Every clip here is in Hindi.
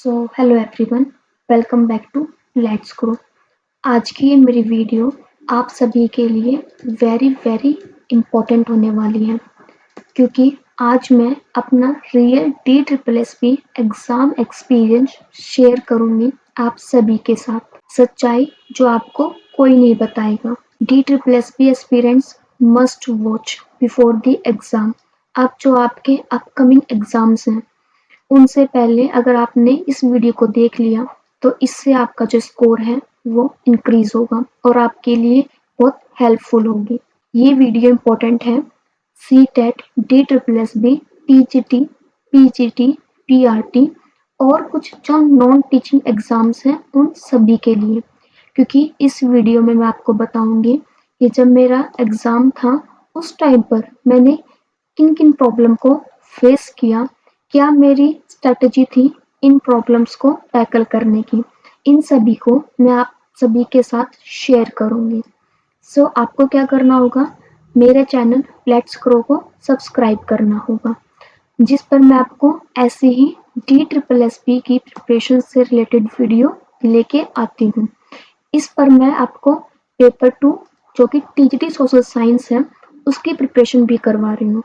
Hello everyone, welcome back to Let's Grow. आज की ये मेरी वीडियो आप सभी के लिए वेरी वेरी इम्पोर्टेंट होने वाली है, क्योंकि आज मैं अपना real DSSP exam experience share करूँगी आप सभी के साथ। सच्चाई जो आपको कोई नहीं बताएगा। DSSP aspirants must watch before the exam. अब जो आपके अपकमिंग एग्ज़ाम्स हैं, उनसे पहले अगर आपने इस वीडियो को देख लिया तो इससे आपका जो स्कोर है वो इंक्रीज होगा और आपके लिए बहुत हेल्पफुल होगी। ये वीडियो इम्पोर्टेंट है CTET, DSSB, TGT, PGT, PRT और कुछ जो नॉन टीचिंग एग्जाम्स हैं उन सभी के लिए, क्योंकि इस वीडियो में मैं आपको बताऊंगी कि जब मेरा एग्ज़ाम था उस टाइम पर मैंने किन किन प्रॉब्लम को फेस किया, क्या मेरी स्ट्रेटजी थी इन प्रॉब्लम्स को टैकल करने की। इन सभी को मैं आप सभी के साथ शेयर करूंगी। आपको क्या करना होगा, मेरे चैनल लेट्स ग्रो को सब्सक्राइब करना होगा, जिस पर मैं आपको ऐसे ही DSSP की प्रिपरेशन से रिलेटेड वीडियो लेके आती हूँ। इस पर मैं आपको पेपर 2 जो कि TGT सोशल साइंस है उसकी प्रिपरेशन भी करवा रही हूँ।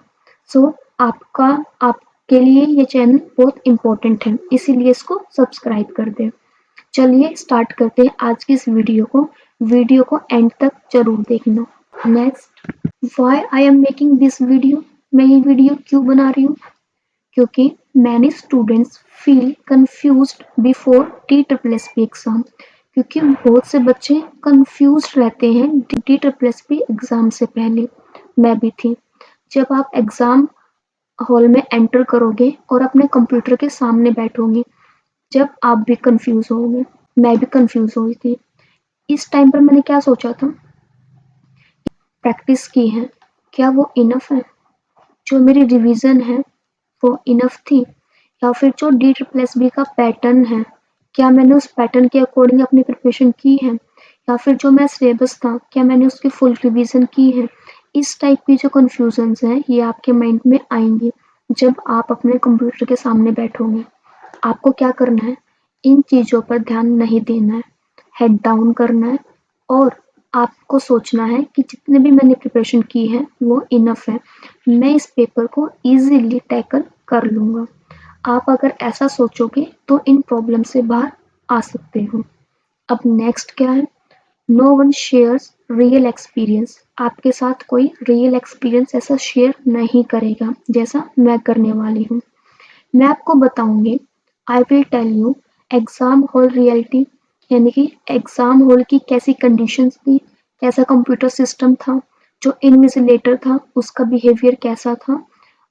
आपके लिए ये चैनल बहुत इम्पोर्टेंट है, इसीलिए इसको सब्सक्राइब कर दें। चलिए स्टार्ट करते हैं आज की इस वीडियो को एंड तक जरूर देखना। Next, why I am making this video. मैं ये वीडियो क्यों बना रही हूँ, क्योंकि many students feel confused before DSSP exam. क्योंकि बहुत से बच्चे कंफ्यूज रहते हैं DSSP एग्जाम से पहले। मैं भी थी। जब आप एग्जाम हॉल में एंटर करोगे और अपने कंप्यूटर के सामने बैठोगे, जब आप भी कंफ्यूज होगे, मैं भी कंफ्यूज हुई थी। इस टाइम पर मैंने क्या सोचा था, प्रैक्टिस की है, क्या वो इनफ है, जो मेरी रिवीजन है वो इनफ थी, या फिर जो DSSB का पैटर्न है क्या मैंने उस पैटर्न के अकॉर्डिंग अपनी प्रिपरेशन की है, या फिर जो मेरा सिलेबस था क्या मैंने उसकी फुल रिवीजन की है। इस टाइप की जो कन्फ्यूजन्स हैं ये आपके माइंड में आएंगी जब आप अपने कंप्यूटर के सामने बैठोगे। आपको क्या करना है, इन चीज़ों पर ध्यान नहीं देना है, हेड डाउन करना है और आपको सोचना है कि जितने भी मैंने प्रिपरेशन की है वो इनफ है, मैं इस पेपर को इजीली टैकल कर लूँगा। आप अगर ऐसा सोचोगे तो इन प्रॉब्लम से बाहर आ सकते हो। अब नेक्स्ट क्या है, no one shares real experience. आपके साथ कोई रियल एक्सपीरियंस ऐसा शेयर नहीं करेगा जैसा मैं करने वाली हूँ। मैं आपको बताऊंगी, I will tell you exam hall reality, यानी कि एग्ज़ाम हॉल की कैसी कंडीशंस थी, कैसा कंप्यूटर सिस्टम था, जो इन्विजिलेटर था उसका बिहेवियर कैसा था,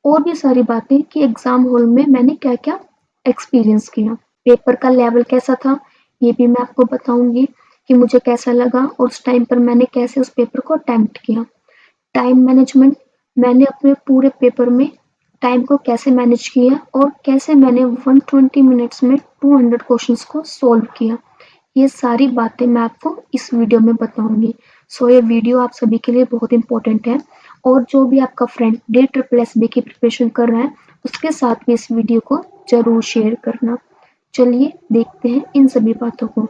और भी सारी बातें कि एग्ज़ाम हॉल में मैंने क्या क्या एक्सपीरियंस किया। पेपर का लेवल कैसा था ये भी मैं आपको बताऊंगी कि मुझे कैसा लगा और उस टाइम पर मैंने कैसे उस पेपर को अटेम्प्ट किया। टाइम मैनेजमेंट, मैंने अपने पूरे पेपर में टाइम को कैसे मैनेज किया और कैसे मैंने 120 मिनट्स में 200 क्वेश्चंस को सॉल्व किया। ये सारी बातें मैं आपको इस वीडियो में बताऊंगी। ये वीडियो आप सभी के लिए बहुत इंपॉर्टेंट है, और जो भी आपका फ्रेंड DSSB की प्रिपरेशन कर रहा है उसके साथ भी इस वीडियो को जरूर शेयर करना। चलिए देखते हैं इन सभी बातों को।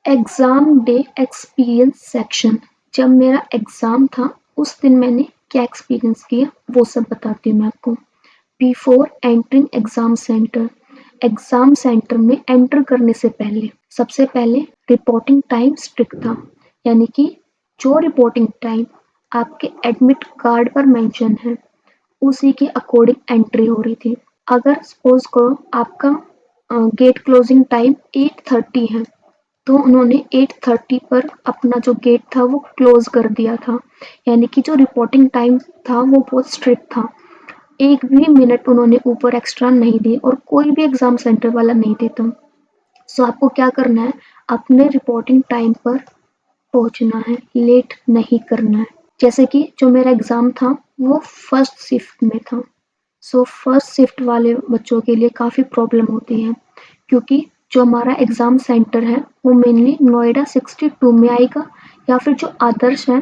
Exam day experience section. जब मेरा एग्ज़ाम था उस दिन मैंने क्या एक्सपीरियंस किया वो सब बताती हूँ मैं आपको। Before entering exam centre, exam centre में एंटर करने से पहले सबसे पहले रिपोर्टिंग टाइम स्ट्रिक्ट था, यानी कि जो रिपोर्टिंग टाइम आपके एडमिट कार्ड पर मेंशन है उसी के अकॉर्डिंग एंट्री हो रही थी। अगर सपोज करो आपका गेट क्लोजिंग टाइम 8:30 है तो उन्होंने 8:30 पर अपना जो गेट था वो क्लोज कर दिया था, यानी कि जो रिपोर्टिंग टाइम था वो बहुत स्ट्रिक्ट था। एक भी मिनट उन्होंने ऊपर एक्स्ट्रा नहीं दिए और कोई भी एग्जाम सेंटर वाला नहीं देता। आपको क्या करना है, अपने रिपोर्टिंग टाइम पर पहुंचना है, लेट नहीं करना है। जैसे कि जो मेरा एग्जाम था वो फर्स्ट शिफ्ट में था। फर्स्ट शिफ्ट वाले बच्चों के लिए काफ़ी प्रॉब्लम होती है, क्योंकि जो हमारा एग्ज़ाम सेंटर है वो मेनली नोएडा 62 में आएगा, या फिर जो आदर्श है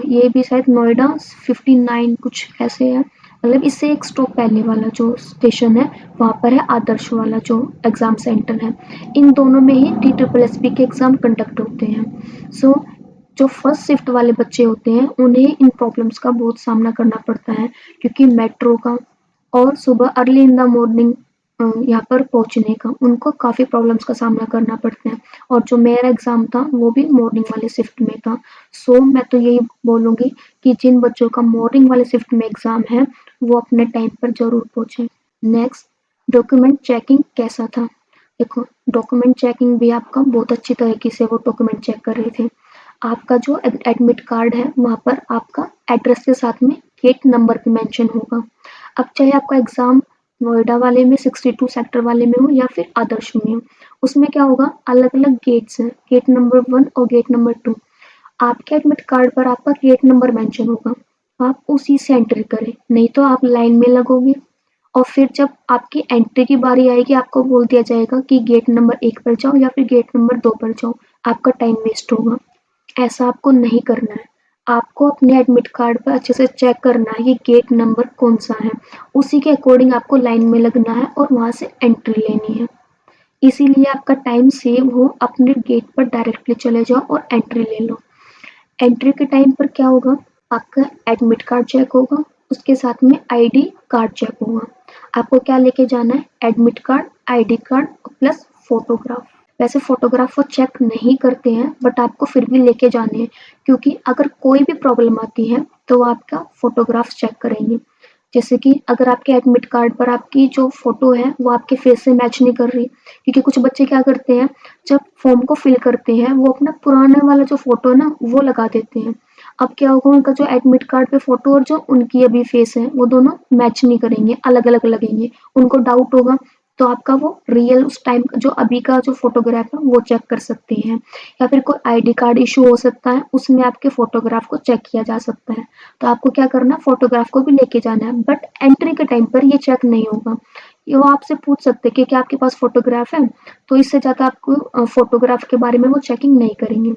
ये भी शायद नोएडा 59 कुछ ऐसे है, मतलब इससे एक स्टॉप पहले वाला जो स्टेशन है वहाँ पर है आदर्श वाला जो एग्ज़ाम सेंटर है। इन दोनों में ही DSSB के एग्ज़ाम कंडक्ट होते हैं। सो जो फर्स्ट शिफ्ट वाले बच्चे होते हैं उन्हें इन प्रॉब्लम्स का बहुत सामना करना पड़ता है, क्योंकि मेट्रो का और सुबह अर्ली इन द मॉर्निंग यहाँ पर पहुँचने का उनको काफ़ी प्रॉब्लम्स का सामना करना पड़ता है। और जो मेरा एग्ज़ाम था वो भी मॉर्निंग वाले शिफ्ट में था। सो मैं तो यही बोलूँगी कि जिन बच्चों का मॉर्निंग वाले शिफ्ट में एग्ज़ाम है वो अपने टाइम पर ज़रूर पहुँचे। नेक्स्ट, डॉक्यूमेंट चेकिंग कैसा था? देखो, डॉक्यूमेंट चेकिंग भी आपका बहुत अच्छी तरीके से वो डॉक्यूमेंट चेक कर रहे थे। आपका जो एडमिट कार्ड है वहाँ पर आपका एड्रेस के साथ में गेट नंबर भी मेंशन होगा। अब चाहे आपका एग्ज़ाम नोएडा वाले में 62 सेक्टर वाले में हो या फिर आदर्श में हो, उसमें क्या होगा, अलग-अलग गेट्स हैं, गेट नंबर 1 और गेट नंबर 2। आपके एडमिट कार्ड पर आपका गेट नंबर मेंशन होगा, आप उसी से एंट्री करें, नहीं तो आप लाइन में लगोगे और फिर जब आपकी एंट्री की बारी आएगी आपको बोल दिया जाएगा कि गेट नंबर 1 पर जाओ या फिर गेट नंबर 2 पर जाओ, आपका टाइम वेस्ट होगा। ऐसा आपको नहीं करना है। आपको अपने एडमिट कार्ड पर अच्छे से चेक करना है कि गेट नंबर कौन-सा है, उसी के अकॉर्डिंग आपको लाइन में लगना है और वहाँ से एंट्री लेनी है। इसीलिए आपका टाइम सेव हो, अपने गेट पर डायरेक्टली चले जाओ और एंट्री ले लो। एंट्री के टाइम पर क्या होगा, आपका एडमिट कार्ड चेक होगा, उसके साथ में आईडी कार्ड चेक होगा। आपको क्या लेके जाना है, admit card, ID card plus photograph. वैसे फोटोग्राफ वो चेक नहीं करते हैं बट आपको फिर भी लेके जाने हैं, क्योंकि अगर कोई भी प्रॉब्लम आती है तो वो आपका फोटोग्राफ चेक करेंगे। जैसे कि अगर आपके एडमिट कार्ड पर आपकी जो फ़ोटो है वो आपके फेस से मैच नहीं कर रही, क्योंकि कुछ बच्चे क्या करते हैं, जब फॉर्म को फिल करते हैं वो अपना पुराना वाला जो फ़ोटो है ना वो लगा देते हैं। अब क्या होगा, उनका जो एडमिट कार्ड पे फ़ोटो और जो उनकी अभी फेस है वो दोनों मैच नहीं करेंगे, अलग-अलग लगेंगे। उनको डाउट होगा तो आपका वो रियल उस टाइम जो अभी का जो फ़ोटोग्राफ है वो चेक कर सकते हैं। या फिर कोई आईडी कार्ड इश्यू हो सकता है, उसमें आपके फ़ोटोग्राफ को चेक किया जा सकता है। तो आपको क्या करना है, फोटोग्राफ को भी लेके जाना है, बट एंट्री के टाइम पर ये चेक नहीं होगा। ये वो आपसे पूछ सकते हैं कि क्या आपके पास फोटोग्राफ है, तो इससे ज़्यादा आपको फोटोग्राफ के बारे में वो चेकिंग नहीं करेंगे।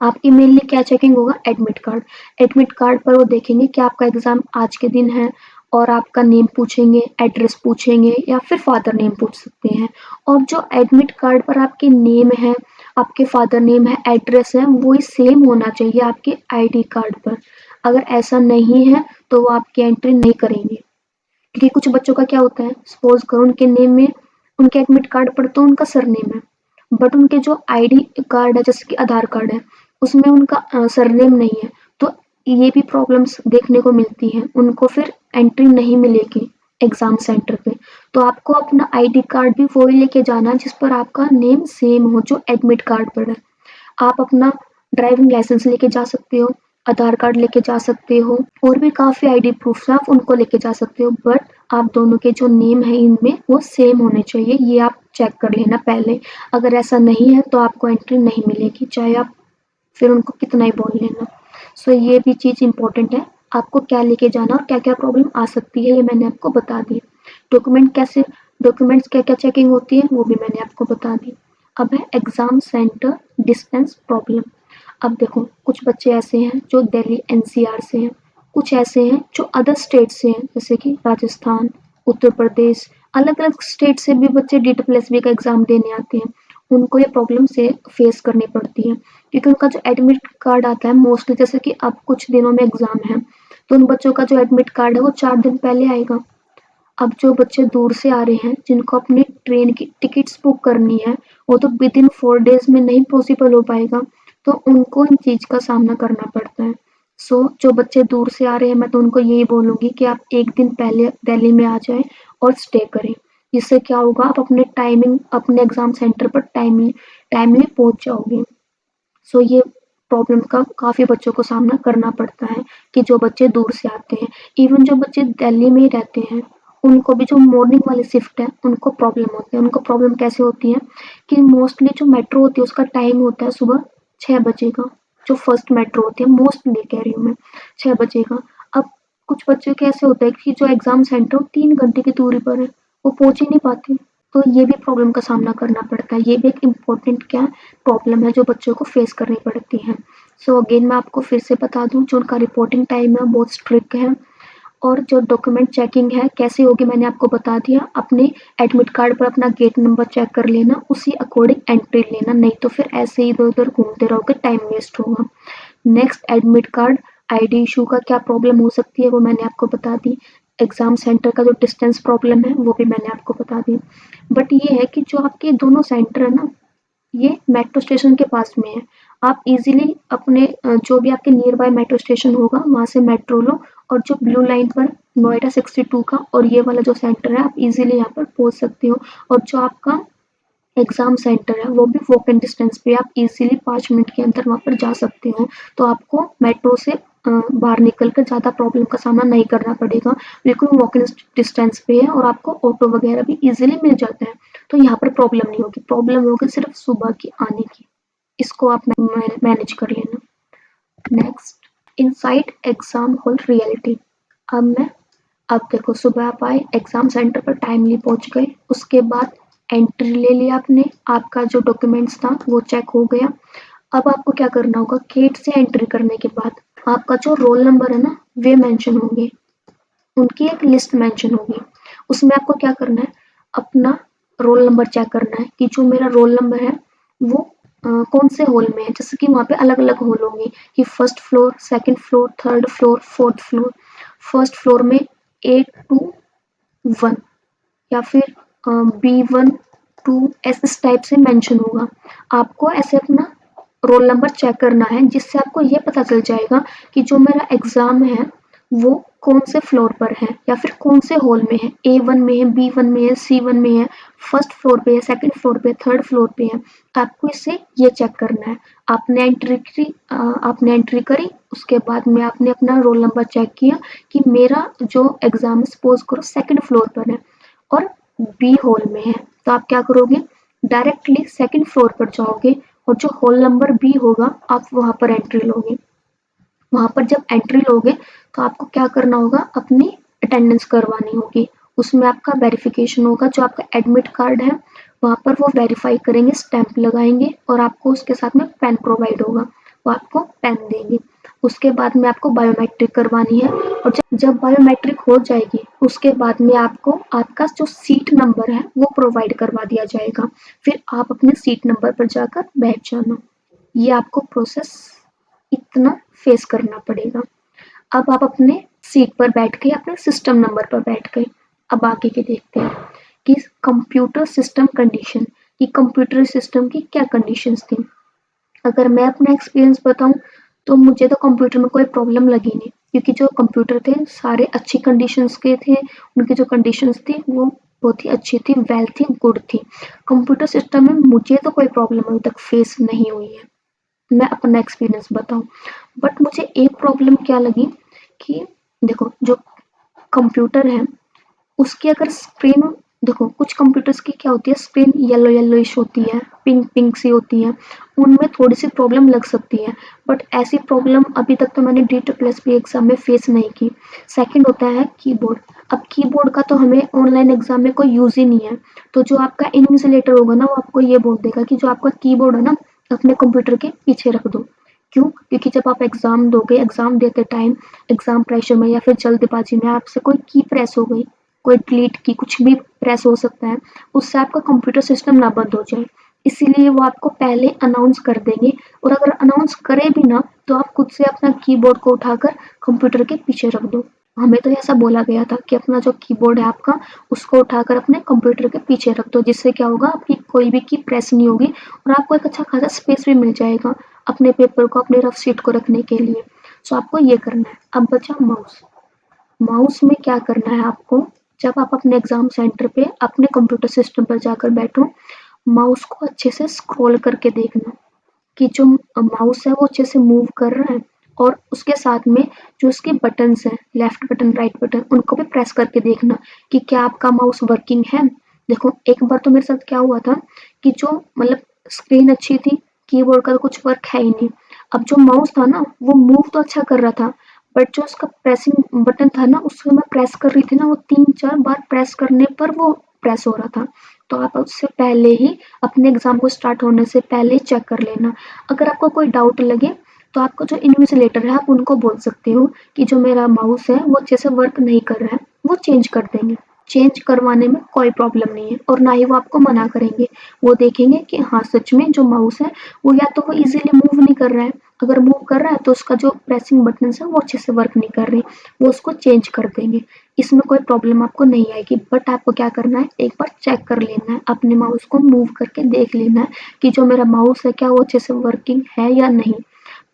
आपकी मेनली क्या चेकिंग होगा, एडमिट कार्ड। एडमिट कार्ड पर वो देखेंगे कि आपका एग्ज़ाम आज के दिन है और आपका नेम पूछेंगे, एड्रेस पूछेंगे या फिर फादर नेम पूछ सकते हैं। और जो एडमिट कार्ड पर आपके नेम है, आपके फादर नेम है, एड्रेस है, वही सेम होना चाहिए आपके आईडी कार्ड पर। अगर ऐसा नहीं है तो वो आपकी एंट्री नहीं करेंगे। क्योंकि कुछ बच्चों का क्या होता है, सपोज़ करो उनके नेम में, उनके एडमिट कार्ड पर तो उनका सरनेम है, बट उनके जो आईडी कार्ड है जैसे कि आधार कार्ड है, उसमें उनका सरनेम नहीं है। तो ये भी प्रॉब्लम्स देखने को मिलती हैं, उनको फिर एंट्री नहीं मिलेगी एग्ज़ाम सेंटर पे। तो आपको अपना आईडी कार्ड भी वही लेके जाना जिस पर आपका नेम सेम हो जो एडमिट कार्ड पर है। आप अपना ड्राइविंग लाइसेंस लेके जा सकते हो, आधार कार्ड लेके जा सकते हो और भी काफ़ी आईडी प्रूफ्स हैं, आप उनको लेके जा सकते हो, बट आप दोनों के जो नेम है इनमें वो सेम होने चाहिए, ये आप चेक कर लेना पहले। अगर ऐसा नहीं है तो आपको एंट्री नहीं मिलेगी, चाहे आप फिर उनको कितना ही बोल लेना। सो ये भी चीज़ इम्पोर्टेंट है, आपको क्या लेके जाना और क्या-क्या प्रॉब्लम आ सकती है ये मैंने आपको बता दी। डॉक्यूमेंट्स क्या-क्या चेकिंग होती है वो भी मैंने आपको बता दी। अब है एग्ज़ाम सेंटर डिस्टेंस प्रॉब्लम। अब देखो, कुछ बच्चे ऐसे हैं जो दिल्ली एनसीआर से हैं, कुछ ऐसे हैं जो अदर स्टेट से हैं जैसे कि राजस्थान, उत्तर प्रदेश, अलग-अलग स्टेट से भी बच्चे DSSB का एग्ज़ाम देने आते हैं। उनको ये प्रॉब्लम से फेस करनी पड़ती है, क्योंकि उनका जो एडमिट कार्ड आता है मोस्टली, जैसे कि अब कुछ दिनों में एग्ज़ाम है, तो उन बच्चों का जो एडमिट कार्ड है वो 4 दिन पहले आएगा। अब जो बच्चे दूर से आ रहे हैं, जिनको अपनी ट्रेन की टिकट्स बुक करनी है, वो तो विदिन 4 डेज़ में नहीं पॉसिबल हो पाएगा, तो उनको इन चीज़ का सामना करना पड़ता है। सो जो बच्चे दूर से आ रहे हैं, मैं तो उनको यही बोलूँगी कि आप 1 दिन पहले दिल्ली में आ जाएँ और स्टे करें। जिससे क्या होगा, आप अपने एग्ज़ाम सेंटर पर टाइमली पहुँच जाओगे। सो ये प्रॉब्लम का काफ़ी बच्चों को सामना करना पड़ता है कि जो बच्चे दूर से आते हैं। इवन जो बच्चे दिल्ली में ही रहते हैं, उनको भी जो मॉर्निंग वाली शिफ्ट है, उनको प्रॉब्लम होती है। उनको प्रॉब्लम कैसे होती है कि मोस्टली जो मेट्रो होती है उसका टाइम होता है सुबह 6 बजे का, जो फर्स्ट मेट्रो होती है, मोस्टली कह रही हूँ मैं, 6 बजे का। अब कुछ बच्चे कैसे होता है कि जो एग्ज़ाम सेंटर 3 घंटे की दूरी पर है, वो पहुँच ही नहीं पाते। तो ये भी प्रॉब्लम का सामना करना पड़ता है। ये भी एक इम्पोर्टेंट क्या प्रॉब्लम है जो बच्चों को फेस करनी पड़ती है। सो अगेन मैं आपको फिर से बता दूँ, जो उनका रिपोर्टिंग टाइम है बहुत स्ट्रिक्ट है और जो डॉक्यूमेंट चेकिंग है कैसे होगी मैंने आपको बता दिया। अपने एडमिट कार्ड पर अपना गेट नंबर चेक कर लेना, उसी अकॉर्डिंग एंट्री लेना, नहीं तो फिर ऐसे ही इधर उधर घूमते रहोगे, टाइम वेस्ट होगा। Next, admit card ID issue का क्या प्रॉब्लम हो सकती है वो मैंने आपको बता दी। एग्जाम सेंटर का जो डिस्टेंस प्रॉब्लम है वो भी मैंने आपको बता दी। बट ये है कि जो आपके दोनों सेंटर है ना, ये मेट्रो स्टेशन के पास में है। आप इजीली अपने जो भी आपके नियर बाय मेट्रो स्टेशन होगा वहां से मेट्रो लो, और जो ब्लू लाइन पर नोएडा 62 का और ये वाला जो सेंटर है, आप इजीली यहाँ पर पहुंच सकते हो। और जो आपका एग्जाम सेंटर है वो भी वॉक इन डिस्टेंस पे, आप इजीली 5 मिनट के अंदर वहां पर जा सकते हो। तो आपको मेट्रो से बाहर निकल कर ज़्यादा प्रॉब्लम का सामना नहीं करना पड़ेगा, बिल्कुल वॉक इन डिस्टेंस पे है, और आपको ऑटो वगैरह भी इजीली मिल जाता है। तो यहाँ पर प्रॉब्लम नहीं होगी, प्रॉब्लम होगी सिर्फ सुबह की आने की। इसको आप मैनेज कर लेना। Next, inside exam hall reality. अब देखो, सुबह आप आए, एग्जाम सेंटर पर टाइमली पहुंच गए, उसके बाद एंट्री ले लिया आपने, आपका जो डॉक्यूमेंट्स था वो चेक हो गया। अब आपको क्या करना होगा, गेट से एंट्री करने के बाद आपका जो रोल नंबर है ना वे मेंशन होंगे, उनकी एक लिस्ट मेंशन होगी। उसमें आपको क्या करना है, अपना रोल नंबर चेक करना है कि जो मेरा रोल नंबर है वो कौन से हॉल में है। जैसे कि वहाँ पे अलग अलग हॉल होंगे कि first floor, second floor, third floor, fourth floor. First floor में 8 to 1 या फिर B1 2 इस टाइप से मेंशन होगा। आपको ऐसे अपना रोल नंबर चेक करना है, जिससे आपको ये पता चल जाएगा कि जो मेरा एग्जाम है वो कौन से फ्लोर पर है या फिर कौन से हॉल में है। A1 में है, B1 में है, C1 में है, फर्स्ट फ्लोर पे है, सेकंड फ्लोर पे है, थर्ड फ्लोर पे है। आपको इसे ये चेक करना है। आपने एंट्री करी, उसके बाद में आपने अपना रोल नंबर चेक किया कि मेरा जो एग्जाम है सपोज करो सेकंड फ्लोर पर है और बी हॉल में है। तो आप क्या करोगे, डायरेक्टली सेकंड फ्लोर पर जाओगे और जो हॉल नंबर बी होगा आप वहां पर एंट्री लोगे। वहां पर जब एंट्री लोगे तो आपको क्या करना होगा, अपनी अटेंडेंस करवानी होगी। उसमें आपका वेरिफिकेशन होगा, जो आपका एडमिट कार्ड है वहां पर वो वेरीफाई करेंगे, स्टैंप लगाएंगे, और आपको उसके साथ में पेन प्रोवाइड होगा, वो आपको पेन देंगे। उसके बाद में आपको बायोमेट्रिक करवानी है, और जब बायोमेट्रिक हो जाएगी उसके बाद में आपको आपका जो सीट नंबर है वो प्रोवाइड करवा दिया जाएगा। फिर आप अपने सीट नंबर पर जाकर बैठ जाना। ये आपको प्रोसेस इतना फेस करना पड़ेगा। अब आप अपने सीट पर बैठ गए, अपने सिस्टम नंबर पर बैठ गए। अब आगे के देखते हैं कि कंप्यूटर सिस्टम कंडीशन, कि कंप्यूटर सिस्टम की क्या कंडीशंस थी। अगर मैं अपना एक्सपीरियंस बताऊं तो मुझे तो कंप्यूटर में कोई प्रॉब्लम लगी नहीं, क्योंकि जो कंप्यूटर थे सारे अच्छी कंडीशंस के थे। उनकी जो कंडीशंस थी वो बहुत ही अच्छी थी, वेल थी, गुड थी। कंप्यूटर सिस्टम में मुझे तो कोई प्रॉब्लम अभी तक फेस नहीं हुई है, मैं अपना एक्सपीरियंस बताऊं। बट मुझे एक प्रॉब्लम क्या लगी कि देखो, जो कंप्यूटर है उसकी अगर स्क्रीन, देखो कुछ कंप्यूटर्स की क्या होती है, स्क्रीन येलो येलोइश होती है, पिंक पिंक सी होती है, उनमें थोड़ी सी प्रॉब्लम लग सकती है। बट ऐसी प्रॉब्लम अभी तक तो मैंने D++ एग्जाम में फेस नहीं की। सेकंड होता है कीबोर्ड। अब कीबोर्ड का तो हमें ऑनलाइन एग्जाम में कोई यूज ही नहीं है, तो जो आपका इन्विजिलेटर होगा ना वो आपको ये बोल देगा कि जो आपका कीबोर्ड है ना अपने कंप्यूटर के पीछे रख दो। क्यों? क्योंकि जब आप एग्जाम दोगे, एग्जाम देते टाइम एग्जाम प्रेशर में या फिर जल्दबाजी में आपसे कोई की प्रेस हो गई, कोई डिलीट की, कुछ भी प्रेस हो सकता है, उससे आपका कंप्यूटर सिस्टम ना बंद हो जाए। इसीलिए वो आपको पहले अनाउंस कर देंगे, और अगर अनाउंस करे भी ना तो आप खुद से अपना कीबोर्ड को उठाकर कंप्यूटर के पीछे रख दो। हमें तो ऐसा बोला गया था कि अपना जो कीबोर्ड है आपका उसको उठाकर अपने कंप्यूटर के पीछे रख दो, जिससे क्या होगा, आपकी कोई भी की प्रेस नहीं होगी और आपको एक अच्छा खासा स्पेस भी मिल जाएगा अपने पेपर को, अपने रफ शीट को रखने के लिए। सो आपको ये करना है। अब बचा माउस। माउस में क्या करना है आपको, जब आप अपने एग्जाम सेंटर पे अपने कंप्यूटर सिस्टम पर जाकर बैठो, माउस को अच्छे से स्क्रॉल करके देखना कि जो माउस है वो अच्छे से मूव कर रहा है, और उसके साथ में जो उसके बटन्स हैं, लेफ्ट बटन, राइट बटन, उनको भी प्रेस करके देखना कि क्या आपका माउस वर्किंग है। देखो, एक बार तो मेरे साथ क्या हुआ था कि जो मतलब स्क्रीन अच्छी थी, कीबोर्ड का तो कुछ वर्क है ही नहीं। अब जो माउस था ना वो मूव तो अच्छा कर रहा था, बट जो उसका प्रेसिंग बटन था ना उसको मैं प्रेस कर रही थी ना, वो 3-4 बार प्रेस करने पर वो प्रेस हो रहा था। तो आप उससे पहले ही अपने एग्जाम को स्टार्ट होने से पहले चेक कर लेना। अगर आपको कोई डाउट लगे तो आपका जो इन्विजिलेटर है आप उनको बोल सकते हो कि जो मेरा माउस है वो अच्छे से वर्क नहीं कर रहा है, वो चेंज कर देंगे। चेंज करवाने में कोई प्रॉब्लम नहीं है और ना ही वो आपको मना करेंगे। वो देखेंगे कि हाँ सच में जो माउस है वो या तो वो इजीली मूव नहीं कर रहा है, अगर मूव कर रहा है तो उसका जो प्रेसिंग बटन्स है वो अच्छे से वर्क नहीं कर रहे, वो उसको चेंज कर देंगे। इसमें कोई प्रॉब्लम आपको नहीं आएगी। बट आपको क्या करना है, एक बार चेक कर लेना है, अपने माउस को मूव करके देख लेना है कि जो मेरा माउस है क्या वो अच्छे से वर्किंग है या नहीं।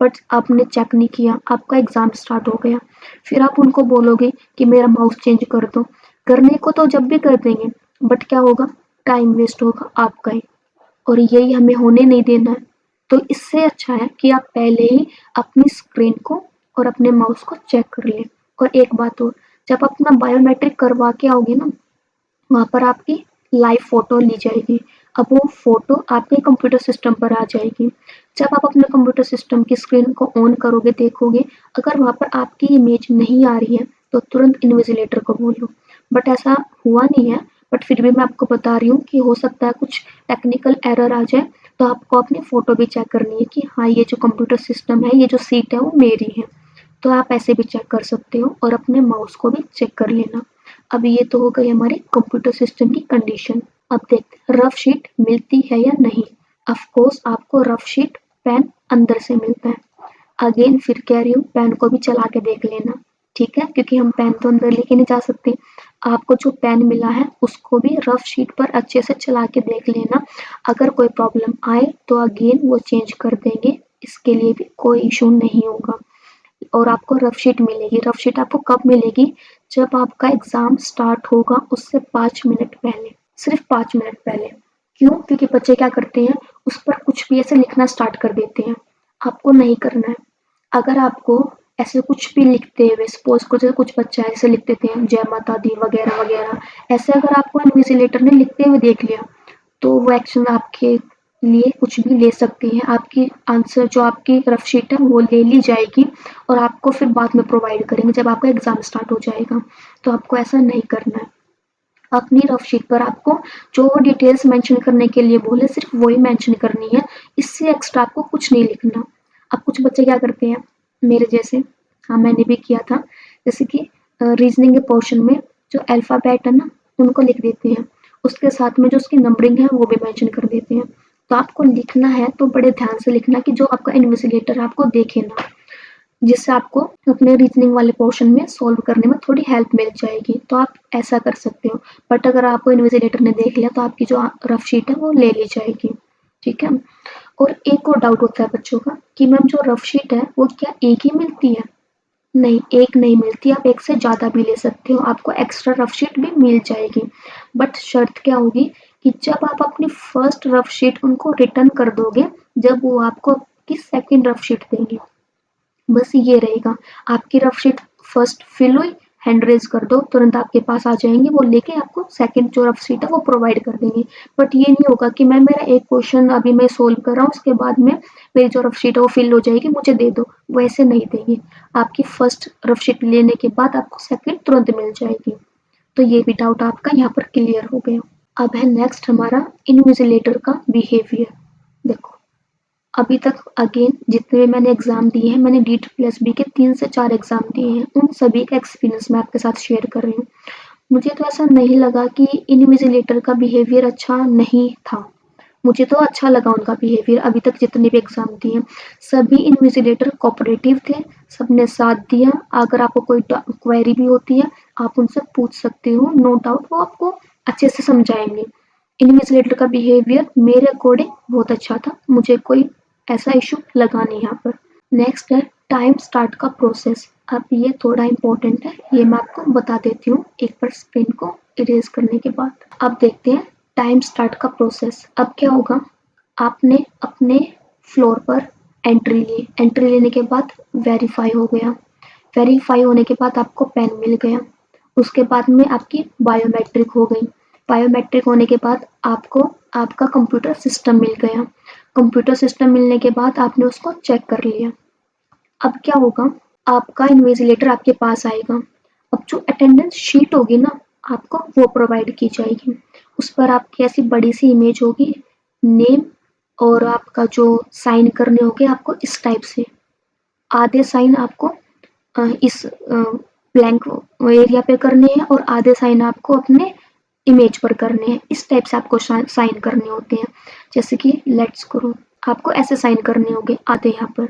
बट आपने चेक नहीं किया, आपका एग्जाम स्टार्ट हो गया, फिर आप उनको बोलोगे कि मेरा माउस चेंज कर दो। करने को तो जब भी कर देंगे, बट क्या होगा, टाइम वेस्ट होगा आपका ही, और यही हमें होने नहीं देना है। तो इससे अच्छा है कि आप पहले ही अपनी स्क्रीन को और अपने माउस को चेक कर लें। और एक बात और, जब अपना बायोमेट्रिक करवा के आओगे ना, वहाँ पर आपकी लाइव फोटो ली जाएगी। अब वो फोटो आपके कंप्यूटर सिस्टम पर आ जाएगी। जब आप अपने कंप्यूटर सिस्टम की स्क्रीन को ऑन करोगे, देखोगे, अगर वहाँ पर आपकी इमेज नहीं आ रही है तो तुरंत इन्विजिलेटर को बोलो। बट ऐसा हुआ नहीं है, बट फिर भी मैं आपको बता रही हूँ कि हो सकता है कुछ टेक्निकल एरर आ जाए, तो आपको अपनी फोटो भी चेक करनी है कि हाँ ये जो कंप्यूटर सिस्टम है, ये जो सीट है वो मेरी है। तो आप ऐसे भी चेक कर सकते हो और अपने माउस को भी चेक कर लेना। अब ये तो हो गई हमारे कंप्यूटर सिस्टम की कंडीशन। अब देखते हैं रफ शीट मिलती है या नहीं। ऑफ कोर्स आपको रफ शीट पेन अंदर से मिलता है। अगेन फिर कह रही हूँ, पेन को भी चला के देख लेना, ठीक है, क्योंकि हम पेन तो अंदर लेके नहीं जा सकते। आपको जो पेन मिला है उसको भी रफ शीट पर अच्छे से चला के देख लेना। अगर कोई प्रॉब्लम आए तो अगेन वो चेंज कर देंगे, इसके लिए भी कोई इशू नहीं होगा। और आपको रफ शीट मिलेगी। रफ शीट आपको कब मिलेगी, जब आपका एग्जाम स्टार्ट होगा उससे 5 मिनट पहले, सिर्फ 5 मिनट पहले। क्यों? क्योंकि बच्चे क्या करते हैं, उस पर कुछ भी ऐसे लिखना स्टार्ट कर देते हैं। आपको नहीं करना है। अगर आपको ऐसे कुछ भी लिखते हुए, सपोज को जैसे कुछ बच्चा ऐसे लिख देते हैं जय माता दी वगैरह वगैरह, ऐसे अगर आपको इन्विजिलेटर ने लिखते हुए देख लिया तो वो एक्शन आपके लिए कुछ भी ले सकती हैं। आपकी आंसर जो आपकी रफ शीट है वो ले ली जाएगी और आपको फिर बाद में प्रोवाइड करेंगे जब आपका एग्जाम स्टार्ट हो जाएगा। तो आपको ऐसा नहीं करना है। अपनी रफ शीट पर आपको जो डिटेल्स मेंशन करने के लिए बोले सिर्फ वही मेंशन करनी है, इससे एक्स्ट्रा आपको कुछ नहीं लिखना। अब कुछ बच्चे क्या करते हैं, मेरे जैसे, हाँ मैंने भी किया था, जैसे कि रीजनिंग के पोर्शन में जो अल्फाबेट है ना उनको लिख देते हैं, उसके साथ में जो उसकी नंबरिंग है वो भी मेंशन कर देते हैं। तो आपको लिखना है तो बड़े ध्यान से लिखना कि जो आपका इन्विजिलेटर आपको देखे ना, जिससे आपको अपने रीजनिंग वाले पोर्शन में सॉल्व करने में थोड़ी हेल्प मिल जाएगी। तो आप ऐसा कर सकते हो। बट अगर आपको इन्विजिलेटर ने देख लिया तो आपकी जो रफ शीट है वो ले ली जाएगी, ठीक है। और एक और डाउट होता है बच्चों का कि मैम जो रफ शीट है वो क्या एक ही मिलती है? नहीं, एक नहीं मिलती, आप एक से ज़्यादा भी ले सकते हो, आपको एक्स्ट्रा रफ शीट भी मिल जाएगी। बट शर्त क्या होगी कि जब आप अपनी फर्स्ट रफ शीट उनको रिटर्न कर दोगे, जब वो आपको आपकी सेकंड रफ शीट देंगे, बस ये रहेगा। आपकी रफ शीट फर्स्ट फिल हुई, हैंड रेज कर दो, तुरंत आपके पास आ जाएंगे, वो लेके आपको सेकंड जो रफ शीट है वो प्रोवाइड कर देंगे। बट ये नहीं होगा कि मैम मेरा एक क्वेश्चन अभी मैं सोल्व कर रहा हूँ, उसके बाद में मेरी जो रफ शीट है वो फिल हो जाएगी, मुझे दे दो, वैसे नहीं देंगे। आपकी फर्स्ट रफ शीट लेने के बाद आपको सेकंड तुरंत मिल जाएगी। तो ये भी डाउट आपका यहाँ पर क्लियर हो गया। अब है नेक्स्ट हमारा इन्विजिलेटर का बिहेवियर। देखो, अभी तक अगेन जितने भी मैंने एग्ज़ाम दिए हैं, मैंने डी प्लस बी के 3 से 4 एग्ज़ाम दिए हैं, उन सभी का एक्सपीरियंस मैं आपके साथ शेयर कर रही हूँ। मुझे तो ऐसा नहीं लगा कि इन्विजिलेटर का बिहेवियर अच्छा नहीं था। मुझे तो अच्छा लगा उनका बिहेवियर, अभी तक जितने भी एग्ज़ाम दिए हैं। सभी इन्विजिलेटर कोऑपरेटिव थे, सबने साथ दिया। अगर आपको कोई क्वेरी भी होती है, आप उनसे पूछ सकते हो, नो डाउट वो आपको अच्छे से समझाएँगे। इन्विजिलेटर का बिहेवियर मेरे अकॉर्डिंग बहुत अच्छा था, मुझे कोई ऐसा इशू लगा नहीं यहाँ पर। नेक्स्ट है टाइम स्टार्ट का प्रोसेस। अब ये थोड़ा इम्पोर्टेंट है, ये मैं आपको बता देती हूँ एक बार स्क्रीन को इरेज करने के बाद। अब देखते हैं टाइम स्टार्ट का प्रोसेस। अब क्या होगा, आपने अपने फ्लोर पर एंट्री ली, एंट्री लेने के बाद वेरीफाई हो गया, वेरीफाई होने के बाद आपको पेन मिल गया, उसके बाद में आपकी बायोमेट्रिक हो गई, बायोमेट्रिक होने के बाद आपको आपका कंप्यूटर सिस्टम मिल गया, कंप्यूटर सिस्टम मिलने के बाद आपने उसको चेक कर लिया। अब क्या होगा, आपका इन्विजिलेटर आपके पास आएगा। अब जो अटेंडेंस शीट होगी ना, आपको वो प्रोवाइड की जाएगी। उस पर आपकी ऐसी बड़ी सी इमेज होगी, नेम और आपका जो साइन करने होंगे आपको इस टाइप से। आधे साइन आपको इस ब्लैंक एरिया पे करने हैं और आधे साइन आपको अपने इमेज पर करने हैं। इस टाइप से आपको साइन करने होते हैं। जैसे कि लेट्स करो, आपको ऐसे साइन करने होंगे आधे यहाँ पर,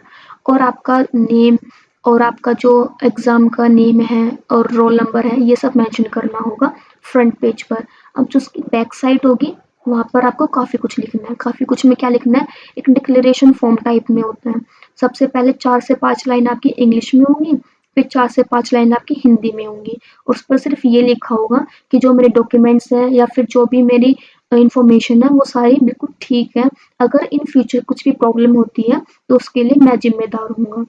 और आपका नेम और आपका जो एग्जाम का नेम है और रोल नंबर है ये सब मेंशन करना होगा फ्रंट पेज पर। अब जो उसकी बैक साइड होगी वहाँ पर आपको काफ़ी कुछ लिखना है। काफ़ी कुछ में क्या लिखना है, एक डिक्लेरेशन फॉर्म टाइप में होता है। सबसे पहले 4 से 5 लाइन आपकी इंग्लिश में होंगी, फिर 4 से 5 लाइन आपकी हिंदी में होंगी। और उस पर सिर्फ ये लिखा होगा कि जो मेरे डॉक्यूमेंट्स हैं या फिर जो भी मेरी इंफॉर्मेशन है वो सारी बिल्कुल ठीक है। अगर इन फ्यूचर कुछ भी प्रॉब्लम होती है तो उसके लिए मैं जिम्मेदार हूँगा।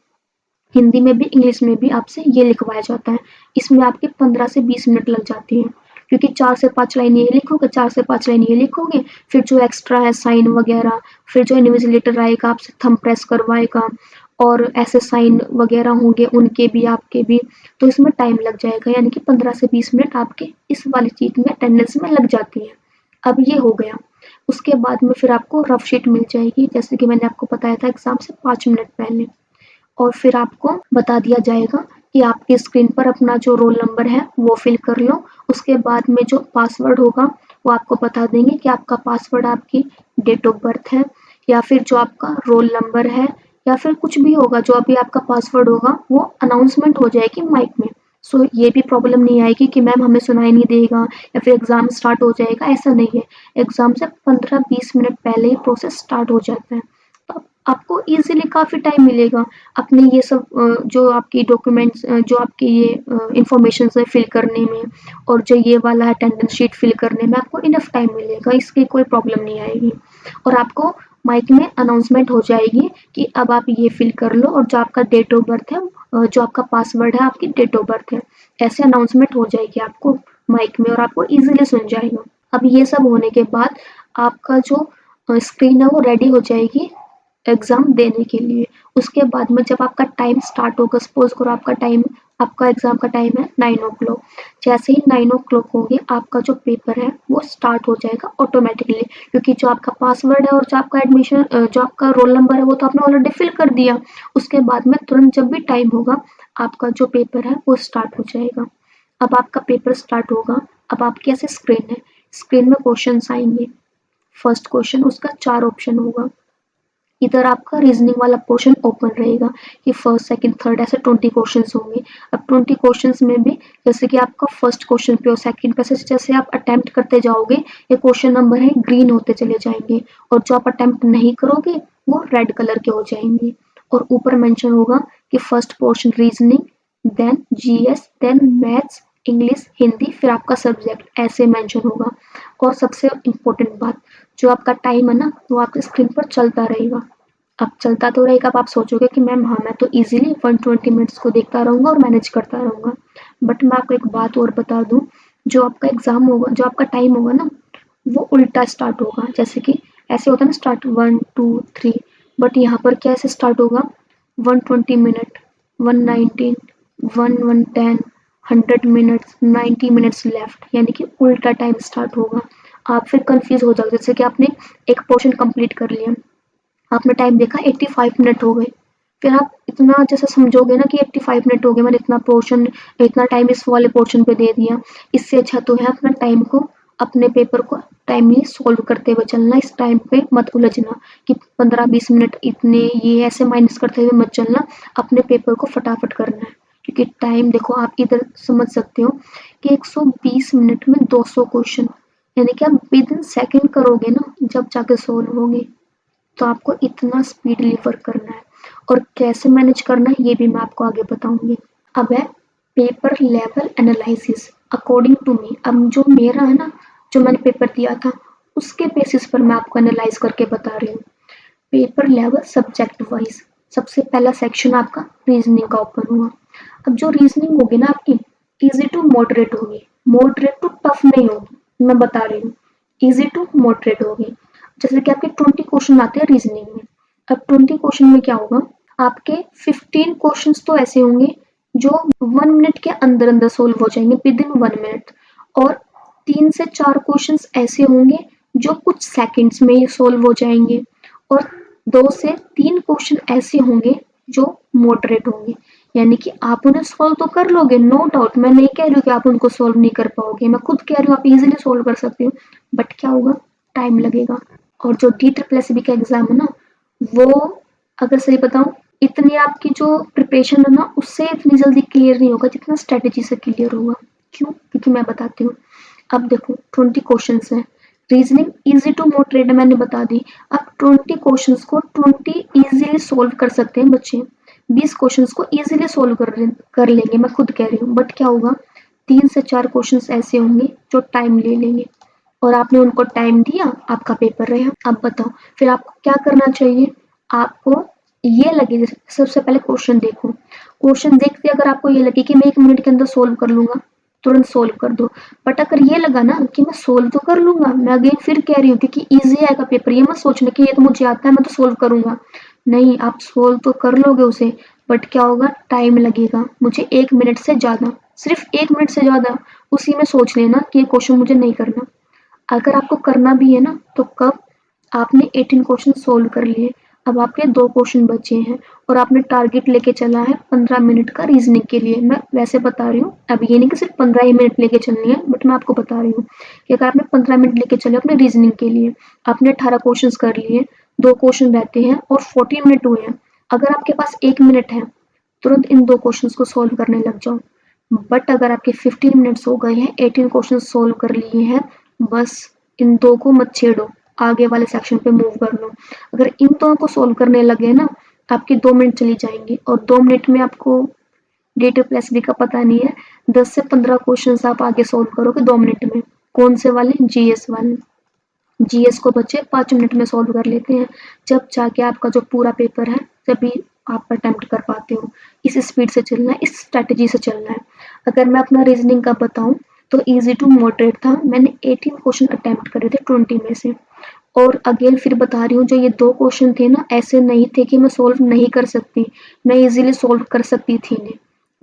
हिंदी में भी इंग्लिश में भी आपसे ये लिखवाया जाता है। इसमें आपके 15 से 20 मिनट लग जाते हैं, क्योंकि 4 से 5 लाइन ये लिखोगे, 4 से 5 लाइन ये लिखोगे, फिर जो एक्स्ट्रा है साइन वगैरह, फिर जो इन्विजिलेटर आएगा आपसे थंब प्रेस करवाएगा और ऐसे साइन वगैरह होंगे उनके भी आपके भी, तो इसमें टाइम लग जाएगा। यानी कि 15 से 20 मिनट आपके इस वाली चीज़ में अटेंडेंस में लग जाती है। अब ये हो गया। उसके बाद में फिर आपको रफ शीट मिल जाएगी, जैसे कि मैंने आपको बताया था एग्जाम से 5 मिनट पहले। और फिर आपको बता दिया जाएगा कि आपकी स्क्रीन पर अपना जो रोल नंबर है वो फिल कर लो। उसके बाद में जो पासवर्ड होगा वो आपको बता देंगे कि आपका पासवर्ड आपकी डेट ऑफ बर्थ है या फिर जो आपका रोल नंबर है या फिर कुछ भी होगा। जो अभी आपका पासवर्ड होगा वो अनाउंसमेंट हो जाएगी माइक में। सो ये भी प्रॉब्लम नहीं आएगी कि मैम हमें सुनाई नहीं देगा या फिर एग्ज़ाम स्टार्ट हो जाएगा, ऐसा नहीं है। एग्ज़ाम से 15-20 मिनट पहले ही प्रोसेस स्टार्ट हो जाता है। तो आपको ईज़िली काफ़ी टाइम मिलेगा अपने ये सब जो आपकी डॉक्यूमेंट्स जो आपकी ये इन्फॉर्मेशंस है फिल करने में, और जो ये वाला अटेंडेंस शीट फिल करने में आपको इनफ टाइम मिलेगा, इसकी कोई प्रॉब्लम नहीं आएगी। और आपको माइक में अनाउंसमेंट हो जाएगी कि अब आप ये फिल कर लो, और जो आपका डेट ऑफ बर्थ है जो आपका पासवर्ड है आपकी डेट ऑफ बर्थ है, ऐसे अनाउंसमेंट हो जाएगी आपको माइक में और आपको ईज़िली सुन जाएगा। अब ये सब होने के बाद आपका जो स्क्रीन है वो रेडी हो जाएगी एग्ज़ाम देने के लिए। उसके बाद में जब आपका टाइम स्टार्ट होगा, सपोज़ करो आपका एग्ज़ाम का टाइम है 9 ओ क्लॉक। जैसे ही 9 ओ क्लॉक होंगे आपका जो पेपर है वो स्टार्ट हो जाएगा ऑटोमेटिकली, क्योंकि जो आपका पासवर्ड है और जो आपका जो आपका रोल नंबर है वो तो आपने ऑलरेडी फिल कर दिया। उसके बाद में तुरंत जब भी टाइम होगा आपका जो पेपर है वो स्टार्ट हो जाएगा। अब आपका पेपर स्टार्ट होगा। अब आपकी ऐसे स्क्रीन है, स्क्रीन में क्वेश्चंस आएंगे। फर्स्ट क्वेश्चन, उसका 4 ऑप्शन होगा। इधर आपका रीजनिंग वाला पोर्शन ओपन रहेगा कि फर्स्ट सेकंड थर्ड ऐसे 20 क्वेश्चंस होंगे। अब 20 क्वेश्चंस में भी जैसे कि आपका फर्स्ट क्वेश्चन पे और सेकंड पे जैसे आप अटेम्प्ट करते जाओगे ये क्वेश्चन नंबर है ग्रीन होते चले जाएंगे, और जो आप अटेम्प्ट नहीं करोगे वो रेड कलर के हो जाएंगे। और ऊपर मेंशन होगा कि first portion reasoning, then GS, then maths, English, Hindi, फिर आपका सब्जेक्ट, ऐसे मेंशन होगा। और सबसे इम्पोर्टेंट बात, जो आपका टाइम है ना वो आपकी स्क्रीन पर चलता रहेगा। अब चलता तो रहेगा, अब आप सोचोगे कि मैम हाँ मैं तो इजीली 120 मिनट्स को देखता रहूँगा और मैनेज करता रहूँगा। बट मैं आपको एक बात और बता दूँ, जो आपका एग्ज़ाम होगा, जो आपका टाइम होगा ना वो उल्टा स्टार्ट होगा। जैसे कि ऐसे होता है ना स्टार्ट 1 2 3, बट यहाँ पर क्या ऐसे स्टार्ट होगा 120 मिनट, 119, 110, 100 मिनट्स, 90 मिनट्स लेफ्ट, यानी कि उल्टा टाइम स्टार्ट होगा। आप फिर कंफ्यूज हो जाओगे। जैसे कि आपने एक पोर्शन कंप्लीट कर लिया, आपने टाइम देखा 85 मिनट हो गए, फिर आप इतना जैसे समझोगे ना कि 85 मिनट हो गए, मैंने इतना पोर्शन इतना टाइम इस वाले पोर्शन पे दे दिया। इससे अच्छा तो है अपना टाइम को अपने पेपर को टाइमली सॉल्व करते हुए चलना। इस टाइम पे मत उलझना कि 15-20 मिनट इतने ये ऐसे माइनस करते हुए मत चलना। अपने पेपर को फटाफट करना है, क्योंकि टाइम देखो आप इधर समझ सकते हो कि 120 मिनट में 200 क्वेश्चन, यानी कि आप विद इन सेकेंड करोगे ना जब जाके सोल्व होंगे। तो आपको इतना स्पीडली वर्क करना है, और कैसे मैनेज करना है ये भी मैं आपको आगे बताऊंगी। अब है paper level analysis according to me. अब जो मेरा है ना, जो मैंने पेपर दिया था उसके बेसिस पर मैं आपको एनालाइज करके बता रही हूँ। पेपर लेवल सब्जेक्ट वाइज सबसे पहला सेक्शन आपका रीजनिंग का ओपन हुआ। अब जो रीजनिंग होगी ना आपकी इजी टू मॉडरेट होगी, मॉडरेट टू टफ नहीं होगी, मैं बता रही हूँ इजी टू मॉडरेट होगी। जैसे कि आपके 20 क्वेश्चन आते हैं रीजनिंग में। अब 20 क्वेश्चन में क्या होगा, आपके 15 क्वेश्चंस तो ऐसे होंगे जो 1 मिनट के अंदर अंदर सोल्व हो जाएंगे, विद इन 1 मिनट। और 3 से 4 क्वेश्चंस ऐसे होंगे जो कुछ सेकंड्स में ही सोल्व हो जाएंगे, और 2 से 3 क्वेश्चन ऐसे होंगे जो मॉडरेट होंगे, यानी कि आप उन्हें सॉल्व तो कर लोगे, नो डाउट। मैं नहीं कह रही हूँ कि आप उनको सॉल्व नहीं कर पाओगे, मैं खुद कह रही हूँ आप इजीली सॉल्व कर सकते हो, बट क्या होगा, टाइम लगेगा। और जो DSSB का एग्जाम है ना, वो अगर सही बताऊं, इतनी आपकी जो प्रिपरेशन है ना, उससे इतनी जल्दी क्लियर नहीं होगा जितना स्ट्रेटेजी से क्लियर होगा। क्यों? क्योंकि मैं बताती हूँ। अब देखो 20 क्वेश्चंस हैं, रीजनिंग इजी टू मॉडरेट मैंने बता दी। अब 20 क्वेश्चंस को 20 इजीली सोल्व कर सकते हैं बच्चे, 20 क्वेश्चंस को इजीली सोल्व कर लेंगे, मैं खुद कह रही हूँ। बट क्या होगा, 3 से 4 क्वेश्चंस ऐसे होंगे जो टाइम ले लेंगे, और आपने उनको टाइम दिया, आपका पेपर रहा। अब बताओ फिर आपको क्या करना चाहिए। आपको ये लगे, जैसे सबसे पहले क्वेश्चन देखो, क्वेश्चन देखते अगर आपको ये लगे कि मैं 1 मिनट के अंदर सोल्व कर लूंगा, तुरंत सोल्व कर दो। बट अगर ये लगा ना कि मैं सोल्व तो कर लूंगा, मैं अगेन फिर कह रही हूँ क्योंकि इजी आएगा पेपर, ये मत सोचना कि ये तो मुझे आता है मैं तो सोल्व करूंगा। नहीं, आप सोल्व तो कर लोगे उसे, बट क्या होगा, टाइम लगेगा मुझे 1 मिनट से ज्यादा, सिर्फ 1 मिनट से ज्यादा उसी में सोच लेना कि ये क्वेश्चन मुझे नहीं करना। अगर आपको करना भी है ना, तो कब, आपने 18 क्वेश्चन सोल्व कर लिए, अब आपके 2 क्वेश्चन बचे हैं, और आपने टारगेट लेके चला है 15 मिनट का रीजनिंग के लिए। मैं वैसे बता रही हूँ, अब ये नहीं कि सिर्फ 15 ही मिनट लेके चलनी है, बट मैं आपको बता रही हूँ कि अगर आपने 15 मिनट लेके चले अपने रीजनिंग के लिए, आपने 18 क्वेश्चन कर लिए, 2 क्वेश्चन रहते हैं और 40 मिनट हुए हैं, अगर आपके पास 1 मिनट है, तुरंत इन 2 क्वेश्चन को सोल्व करने लग जाओ। बट अगर आपके 15 मिनट्स हो गए हैं, 18 क्वेश्चन सोल्व कर लिए हैं, बस इन 2 को मत छेड़ो, आगे वाले सेक्शन पे मूव कर लो। अगर इन 2 को सोल्व करने लगे ना, आपके 2 मिनट चली जाएंगे, और 2 मिनट में आपको DSSB का पता नहीं है, 10 से 15 क्वेश्चन आप आगे सोल्व करोगे 2 मिनट में। कौन से वाले? GS वाले। GS को बच्चे 5 मिनट में सोल्व कर लेते हैं, जब जाके आपका जो पूरा पेपर है तभी आप अटेम्प्ट कर पाते हो। इस स्पीड से चलना है, इस स्ट्रेटेजी से चलना है। अगर मैं अपना रीजनिंग का बताऊं तो इजी टू मॉडरेट था, मैंने 18 क्वेश्चन अटेम्प्ट करे थे 20 में से। और अगेन फिर बता रही हूँ, जो ये 2 क्वेश्चन थे ना, ऐसे नहीं थे कि मैं सोल्व नहीं कर सकती, मैं इजीली सोल्व कर सकती थी इन्हें,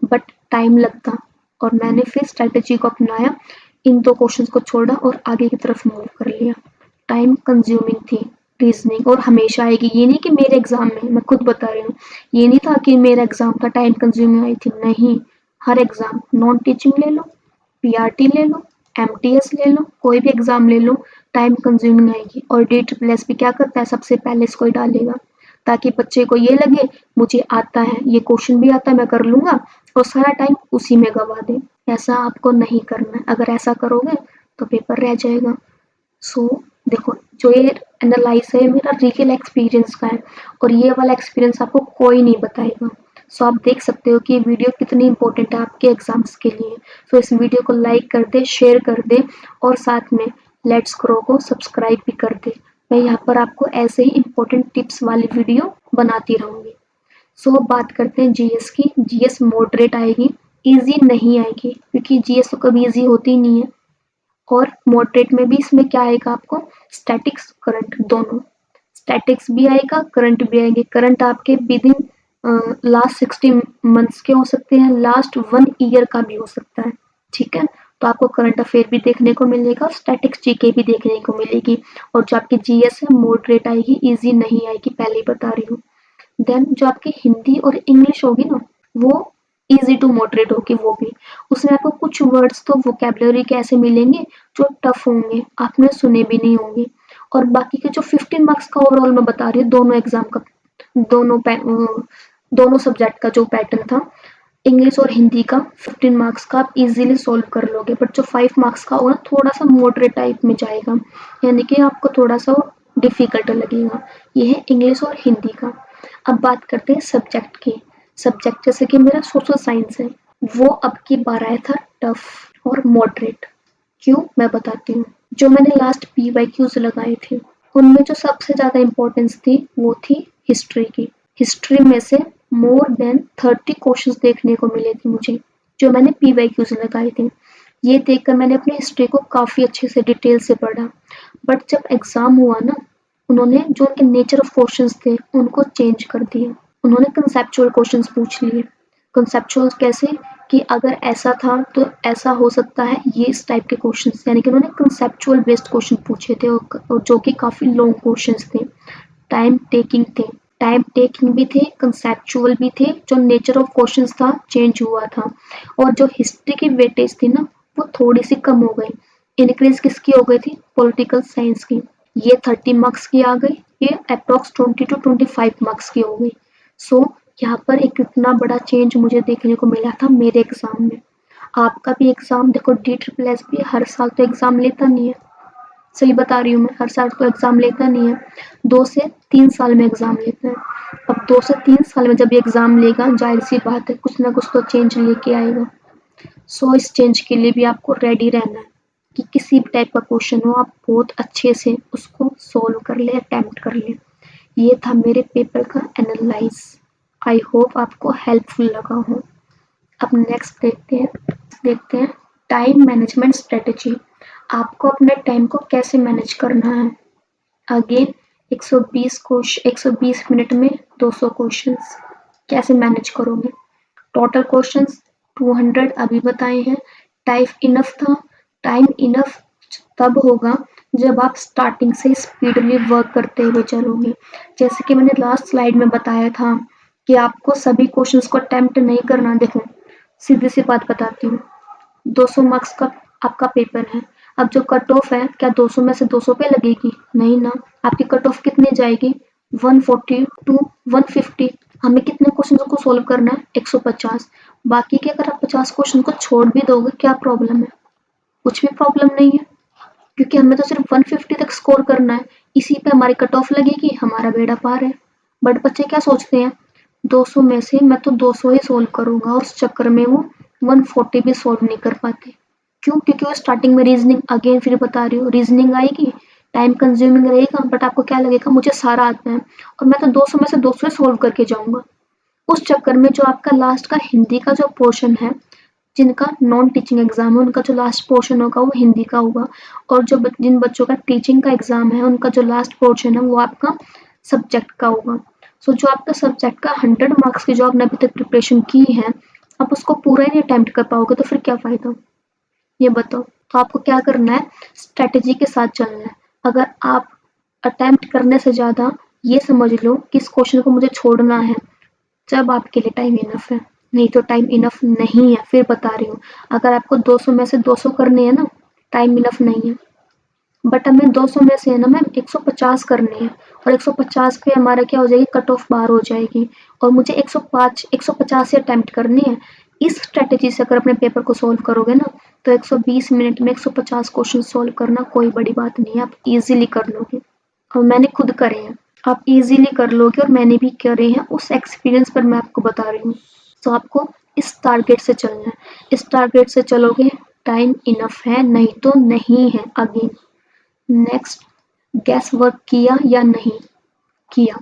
बट टाइम लगता, और मैंने फिर स्ट्रेटेजी को अपनाया, इन 2 क्वेश्चन को छोड़ा और आगे की तरफ मूव कर लिया। टाइम कंज्यूमिंग थी रीजनिंग, और हमेशा आएगी, ये नहीं कि मेरे एग्जाम में, मैं खुद बता रही हूँ, ये नहीं था कि मेरा एग्जाम था टाइम कंज्यूमिंग आई थी, नहीं। हर एग्जाम, नॉन टीचिंग ले लो, PRT ले लो, MTS ले लो, कोई भी एग्जाम ले लो, टाइम कंज्यूमिंग आएगी। और DSSB भी क्या करता है, सबसे पहले इसको ही डालेगा, ताकि बच्चे को ये लगे मुझे आता है, ये क्वेश्चन भी आता है, मैं कर लूंगा, और सारा टाइम उसी में गवा दे। ऐसा आपको नहीं करना है, अगर ऐसा करोगे तो पेपर रह जाएगा। सो देखो, जो ये एनालाइज है मेरा रियल एक्सपीरियंस का है, और ये वाला एक्सपीरियंस आपको कोई नहीं बताएगा। सो आप देख सकते हो कि ये वीडियो कितनी इंपॉर्टेंट है आपके एग्जाम्स के लिए। सो इस वीडियो को लाइक कर दे, शेयर कर दे, और साथ में लेट्स ग्रो को सब्सक्राइब भी कर दे। मैं यहाँ पर आपको ऐसे ही इंपॉर्टेंट टिप्स वाली वीडियो बनाती रहूंगी। सो अब बात करते हैं GS की। GS मॉडरेट आएगी, इजी नहीं आएगी, क्योंकि GS तो कभी इजी होती नहीं है। और मॉडरेट में भी इसमें क्या आएगा आपको, स्टैटिक्स करंट दोनों, स्टैटिक्स भी आएगा, करंट भी आएंगे। करंट आपके विद इन लास्ट 60 मंथ्स के हो सकते हैं, लास्ट 1 ईयर का भी हो सकता है, ठीक है। तो आपको करंट अफेयर भी देखने को मिलेगा, स्टैटिक्स GK भी देखने को मिलेगी। और जो आपकी GS है मॉडरेट आएगी, इजी नहीं आएगी, पहले ही बता रही हूँ। देन जो आपकी हिंदी और इंग्लिश होगी ना, वो इजी टू मॉडरेट होगी, वो भी उसमें आपको कुछ वर्ड्स तो वोकेबलरी के ऐसे मिलेंगे जो टफ होंगे, आपने सुने भी नहीं होंगे। और बाकी के जो 15 मार्क्स का ओवरऑल मैं बता रही हूँ, दोनों एग्जाम का, दोनों सब्जेक्ट का जो पैटर्न था, इंग्लिश और हिंदी का 15 मार्क्स का आप इजीली सोल्व कर लोगे। बट जो 5 मार्क्स का होगा थोड़ा सा मॉडरेट टाइप में जाएगा, यानी कि आपको थोड़ा सा डिफिकल्ट लगेगा। ये है इंग्लिश और हिंदी का। अब बात करते हैं सब्जेक्ट की। सब्जेक्ट जैसे कि मेरा सोशल साइंस है, वो अब की बार आया था टफ और मॉडरेट। क्यों, मैं बताती हूँ। जो मैंने लास्ट PYQs लगाए थे, उनमें जो सबसे ज्यादा इम्पोर्टेंस थी वो थी हिस्ट्री की। हिस्ट्री में से मोर देन 30 क्वेश्चंस देखने को मिले थे मुझे, जो मैंने PYQs लगाए थे। ये देखकर मैंने अपनी हिस्ट्री को काफी अच्छे से डिटेल से पढ़ा। बट जब एग्जाम हुआ ना, उन्होंने जो उनके नेचर ऑफ क्वेश्चंस थे उनको चेंज कर दिया। उन्होंने कंसेप्चुअल क्वेश्चंस पूछ लिए। कंसेप्चुअल कैसे, कि अगर ऐसा था तो ऐसा हो सकता है, ये इस टाइप के क्वेश्चंस, यानी कि उन्होंने कंसेप्चुअल बेस्ड क्वेश्चन पूछे थे, और जो कि काफी लॉन्ग क्वेश्चंस थे, टाइम टेकिंग थे। टाइम टेकिंग भी थे, कंसेप्चुअल भी थे, जो नेचर ऑफ क्वेश्चंस था चेंज हुआ था, और जो हिस्ट्री की वेटेज थी ना वो थोड़ी सी कम हो गई। इंक्रीज किसकी हो गई थी? पॉलिटिकल साइंस की। ये 30 मार्क्स की आ गई, ये अप्रॉक्स 20 to 25 मार्क्स की हो गई। सो यहाँ पर एक इतना बड़ा चेंज मुझे देखने को मिला था मेरे एग्जाम में। आपका भी एग्जाम देखो, डी ट्रिपल एस भी हर साल तो एग्जाम लेता नहीं है, सही बता रही हूँ मैं, हर साल तो एग्जाम लेता नहीं है, 2 से 3 साल में एग्जाम लेता है। अब 2 से 3 साल में जब ये एग्जाम लेगा, जाहिर सी बात है कुछ ना कुछ तो चेंज लेके आएगा। सो इस चेंज के लिए भी आपको रेडी रहना है कि किसी भी टाइप का क्वेश्चन हो आप बहुत अच्छे से उसको सोल्व कर ले, अटेम्प्ट कर ले। ये था मेरे पेपर का एनालाइज। आई होप आपको हेल्पफुल लगा हो। अब नेक्स्ट देखते हैं टाइम मैनेजमेंट स्ट्रेटेजी। आपको अपने टाइम को कैसे मैनेज करना है। अगेन 120 मिनट में 200 क्वेश्चंस कैसे मैनेज करोगे। टोटल क्वेश्चंस 200 अभी बताए हैं। टाइम इनफ तब होगा जब आप स्टार्टिंग से स्पीडली वर्क करते हुए चलोगे। जैसे कि मैंने लास्ट स्लाइड में बताया था कि आपको सभी क्वेश्चंस को अटेम्प्ट नहीं करना। देखो सीधी सी बात बताती हूँ, 200 मार्क्स का आपका पेपर है। अब जो कट ऑफ है, क्या 200 में से 200 पे लगेगी? नहीं ना। आपकी कट ऑफ कितनी जाएगी? 140 टू 150। हमें कितने क्वेश्चन को सोल्व करना है? 150। बाकी के अगर आप 50 क्वेश्चन को छोड़ भी दोगे, क्या प्रॉब्लम है? कुछ भी प्रॉब्लम नहीं है, क्योंकि हमें तो सिर्फ 150 तक स्कोर करना है। इसी पे हमारी कट ऑफ लगेगी, हमारा बेड़ा पार है। बट बच्चे क्या सोचते हैं, 200 में से मैं तो 200 ही सोल्व करूंगा, और उस चक्कर में वो 140 भी सोल्व नहीं कर पाते। क्यों? क्योंकि वो स्टार्टिंग में रीजनिंग, अगेन फिर बता रही हूँ, रीजनिंग आएगी, टाइम कंज्यूमिंग रहेगा, बट आपको क्या लगेगा, मुझे सारा आता है और मैं तो 200 में से 200 ही सोल्व करके जाऊंगा। उस चक्कर में जो आपका लास्ट का हिंदी का जो पोर्शन है, जिनका नॉन टीचिंग एग्जाम है, उनका जो लास्ट पोर्शन होगा वो हिंदी का होगा, और जो जिन बच्चों का टीचिंग का एग्जाम है, उनका जो लास्ट पोर्शन है वो आपका सब्जेक्ट का होगा। सो जो आपका सब्जेक्ट का 100 मार्क्स की जो आपने अभी तक प्रिपरेशन की है, आप उसको पूरा ही नहीं अटेम्प्ट कर पाओगे तो फिर क्या फायदा, ये बताओ। तो आपको क्या करना है, स्ट्रेटेजी के साथ चलना है। अगर आप अटेम्प्ट करने से ज़्यादा ये समझ लो कि इस क्वेश्चन को मुझे छोड़ना है, जब आपके लिए टाइम इनफ है। नहीं तो टाइम इनफ नहीं है, फिर बता रही हूँ। अगर आपको 200 में से 200 करने हैं ना, टाइम इनफ नहीं है। बट हमें 200 में से है ना मैम 150 करने हैं, और 150 पे हमारा क्या हो जाएगी, कट ऑफ बार हो जाएगी, और मुझे 150 से अटेम्प्ट करनी है। इस स्ट्रेटेजी से अगर अपने पेपर को सोल्व करोगे ना, तो 120 मिनट में 150 क्वेश्चन सोल्व करना कोई बड़ी बात नहीं है, आप इजीली कर लोगे। और मैंने खुद करे हैं, आप इजीली कर लोगे, और मैंने भी करे हैं, उस एक्सपीरियंस पर मैं आपको बता रही हूँ। तो आपको इस टारगेट से चलना है। इस टारगेट से चलोगे, टाइम इनफ है, नहीं तो नहीं है। अगेन नेक्स्ट, गैस वर्क किया या नहीं किया।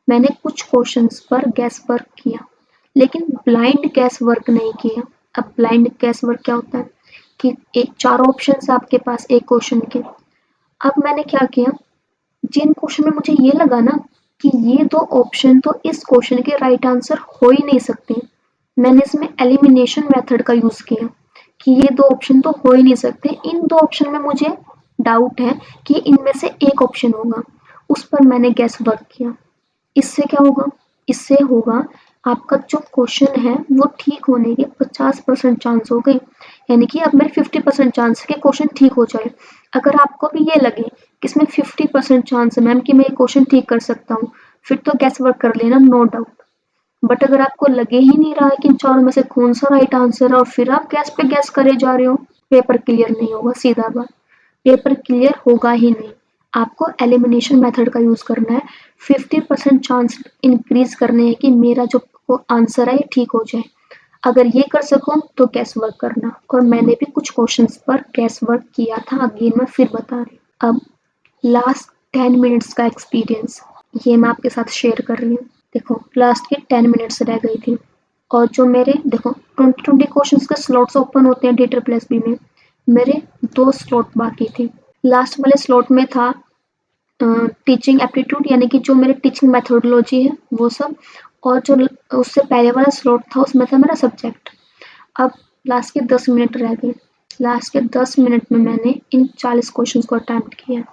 मैंने कुछ क्वेश्चंस पर गैस वर्क किया, लेकिन ब्लाइंड गैस वर्क नहीं किया। अब ब्लाइंड गैस वर्क क्या होता है कि एक 4 ऑप्शन आपके पास एक क्वेश्चन के। अब मैंने क्या किया, जिन क्वेश्चन में मुझे ये लगा ना कि ये 2 ऑप्शन तो इस क्वेश्चन के राइट आंसर हो ही नहीं सकते, मैंने इसमें एलिमिनेशन मेथड का यूज किया कि ये 2 ऑप्शन तो हो ही नहीं सकते, इन 2 ऑप्शन में मुझे डाउट है कि इनमें से एक ऑप्शन होगा, उस पर मैंने गैस वर्क किया। इससे क्या होगा, इससे होगा आपका जो क्वेश्चन है वो ठीक होने के 50% चांस हो गए, यानी कि अब मेरे 50% चांस है कि क्वेश्चन ठीक हो जाए। अगर आपको भी ये लगे कि इसमें 50% चांस है मैम कि मैं ये क्वेश्चन ठीक कर सकता हूँ, फिर तो गैस वर्क कर लेना, नो डाउट। बट अगर आपको लगे ही नहीं रहा है कि इन चारों में से कौन सा राइट आंसर है, और फिर आप गैस पे गैस करे जा रहे हो, पेपर क्लियर नहीं होगा, सीधा बात, पेपर क्लियर होगा ही नहीं। आपको एलिमिनेशन मेथड का यूज करना है, 50% चांस इंक्रीज करने हैं कि मेरा जो आंसर है ये ठीक हो जाए। अगर ये कर सको तो गैस वर्क करना, और मैंने भी कुछ क्वेश्चंस पर गैस वर्क किया था, अगेन मैं फिर बता रही हूँ। अब लास्ट 10 मिनट्स का एक्सपीरियंस ये मैं आपके साथ शेयर कर रही हूँ। देखो लास्ट के 10 मिनट्स रह गई थी, और जो मेरे देखो 20 क्वेश्चंस के स्लॉट्स ओपन होते हैं DSSB में, मेरे 2 स्लॉट बाकी थे। लास्ट वाले स्लॉट में था टीचिंग एप्टीट्यूड, यानी कि जो मेरे टीचिंग मेथोडोलॉजी है वो सब, और जो उससे पहले वाला स्लॉट था उसमें था मेरा सब्जेक्ट। अब लास्ट के 10 मिनट रह गए। लास्ट के 10 मिनट में मैंने इन 40 क्वेश्चंस को अटेम्प्ट किया।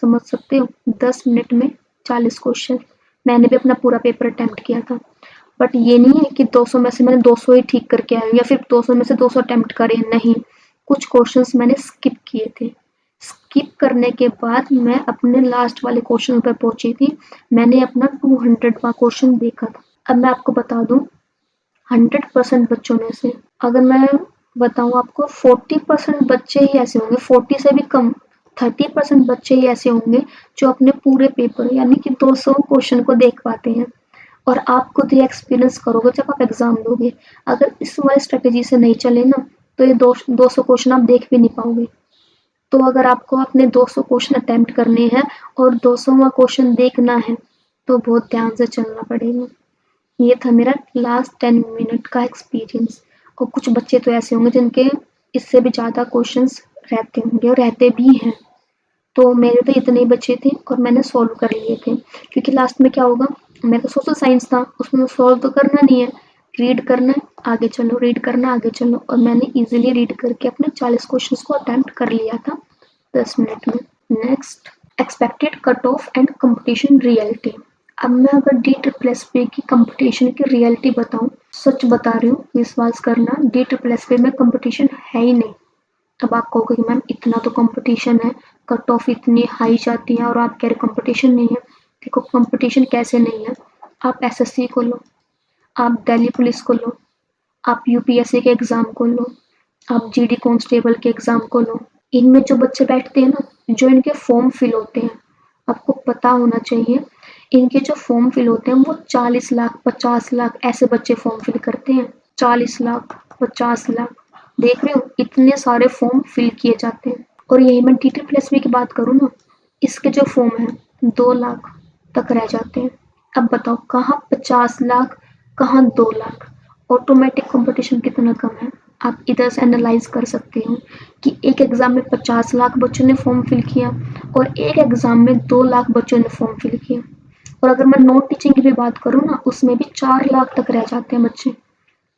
समझ सकते हो, 10 मिनट में 40 क्वेश्चन। मैंने भी अपना पूरा पेपर अटेम्प्ट किया था, बट ये नहीं है कि 200 में से मैंने 200 ही ठीक करके आई या फिर 200 में से 200 अटेम्प्ट करे, नहीं। कुछ क्वेश्चंस मैंने स्किप किए थे। स्किप करने के बाद मैं अपने लास्ट वाले क्वेश्चन पर पहुंची थी। मैंने अपना 200वां क्वेश्चन देखा था। अब मैं आपको बता दूं, 100% बच्चों में से अगर मैं बताऊं आपको, 40% बच्चे ही ऐसे होंगे, 40 से भी कम, 30% बच्चे ही ऐसे होंगे जो अपने पूरे पेपर यानी कि 200 क्वेश्चन को देख पाते हैं। और आप खुद ये एक्सपीरियंस करोगे जब आप एग्जाम दोगे। अगर इस वाली स्ट्रेटेजी से नहीं चले ना, तो ये 200 क्वेश्चन आप देख भी नहीं पाओगे। तो अगर आपको अपने 200 क्वेश्चन अटेम्प्ट करने हैं और 200वां क्वेश्चन देखना है, तो बहुत ध्यान से चलना पड़ेगा। ये था मेरा लास्ट 10 मिनट का एक्सपीरियंस। और कुछ बच्चे तो ऐसे होंगे जिनके इससे भी ज़्यादा क्वेश्चंस रहते होंगे और रहते भी हैं। तो मेरे तो इतने ही बचे थे और मैंने सॉल्व कर लिए थे, क्योंकि लास्ट में क्या होगा, मेरा तो सोशल साइंस था, उसमें सॉल्व तो करना नहीं है, रीड करना है, आगे चलो, रीड करना, आगे चलो। और मैंने इजीली रीड करके अपने 40 क्वेश्चंस को अटेम्प्ट कर लिया था 10 मिनट में। Next, expected cut off and competition reality. अब मैं अगर डी ट्रिपल एस पी की कंपटीशन की रियलिटी बताऊं, सच बता रही हूँ, विश्वास करना, डी ट्रिपल एस पी में कंपटीशन है ही नहीं। अब आप कहोगे कि मैम इतना तो कंपटीशन है, कट ऑफ इतनी हाई जाती है और आप कह रहे कंपटीशन नहीं है। देखो कंपटीशन कैसे नहीं है, आप एसएससी को लो, आप दिल्ली पुलिस को लो, आप यूपीएससी के एग्जाम को लो, आप जीडी कांस्टेबल के एग्जाम को लो। इनमें जो बच्चे बैठते हैं ना, जो इनके फॉर्म फिल होते हैं, आपको पता होना चाहिए, इनके जो फॉर्म फिल होते हैं वो 40 लाख 50 लाख ऐसे बच्चे फॉर्म फिल करते हैं। 40 लाख 50 लाख, देख रहे हो, इतने सारे फॉर्म फिल किए जाते हैं। और यही मैं टी ट्रिपल एस पी की बात करूँ ना, इसके जो फॉर्म है 2 लाख तक रह जाते हैं। अब बताओ कहाँ 50 लाख, कहाँ 2 लाख। ऑटोमेटिक कंपटीशन कितना कम है, आप इधर से एनालाइज कर सकते हो कि एक एग्जाम में 50 लाख बच्चों ने फॉर्म फिल किया और एक एग्जाम में 2 लाख बच्चों ने फॉर्म फिल किया। और अगर मैं नॉन टीचिंग की भी बात करूँ ना, उसमें भी 4 लाख तक रह जाते हैं बच्चे।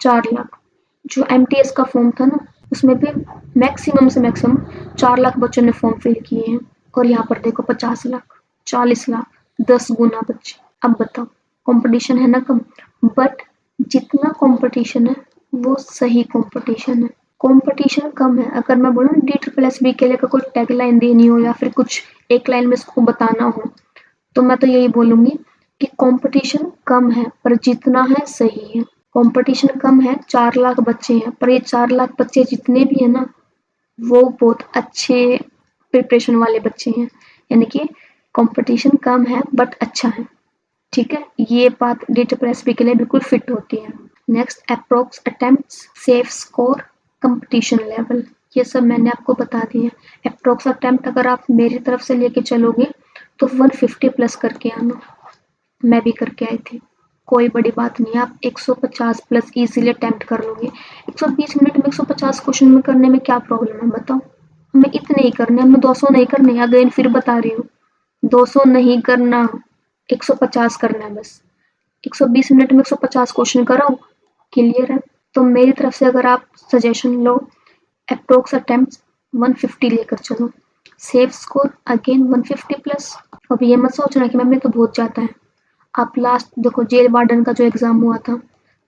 4 लाख, जो एमटीएस का फॉर्म था ना, उसमें भी मैक्सिमम से मैक्सिमम 4 लाख बच्चों ने फॉर्म फिल किए हैं। और यहाँ पर देखो 50 लाख 40 लाख, 10 गुना बच्चे। अब बताओ, कंपटीशन है ना कम, बट जितना कंपटीशन है वो सही कंपटीशन है। कंपटीशन कम है। अगर मैं बोलूँ डी ट्रिपल एस बी के लिए कोई टैगलाइन देनी हो या फिर कुछ एक लाइन में इसको बताना हो, तो मैं तो यही बोलूंगी कि कंपटीशन कम है पर जितना है सही है। कंपटीशन कम है, 4 लाख बच्चे हैं, पर ये 4 लाख बच्चे जितने भी है ना, वो बहुत अच्छे प्रिपरेशन वाले बच्चे हैं। यानी कि कंपटीशन कम है बट अच्छा है। ठीक है, ये बात डी ट्रिपल एस पी के लिए बिल्कुल फिट होती है। Next, approx attempts, safe score, competition level, ये सब मैंने आपको बता दिया। अप्रोक्स अटेम्प्ट अगर आप मेरी तरफ से लेके चलोगे तो 150 प्लस करके आना। मैं भी करके आई थी, कोई बड़ी बात नहीं है, आप 150 प्लस इजीली अटेम्प्ट कर लोगे। 120 मिनट में 150 क्वेश्चन में करने में क्या प्रॉब्लम है बताओ। हमें इतने ही करने, हमें 200 नहीं करने। अगेन फिर बता रही हूँ, 200 नहीं करना, 150 करना है बस। 120 मिनट में 150 क्वेश्चन कराओ, क्लियर है। तो मेरी तरफ से अगर आप सजेशन लो, अप्रोक्स अटेम्प्ट 150 लेकर चलो, सेफ स्कोर अगेन 150 प्लस। अब ये मत सोचना कि मैम ये तो बहुत ज़्यादा है। आप लास्ट देखो, जेल वार्डन का जो एग्ज़ाम हुआ था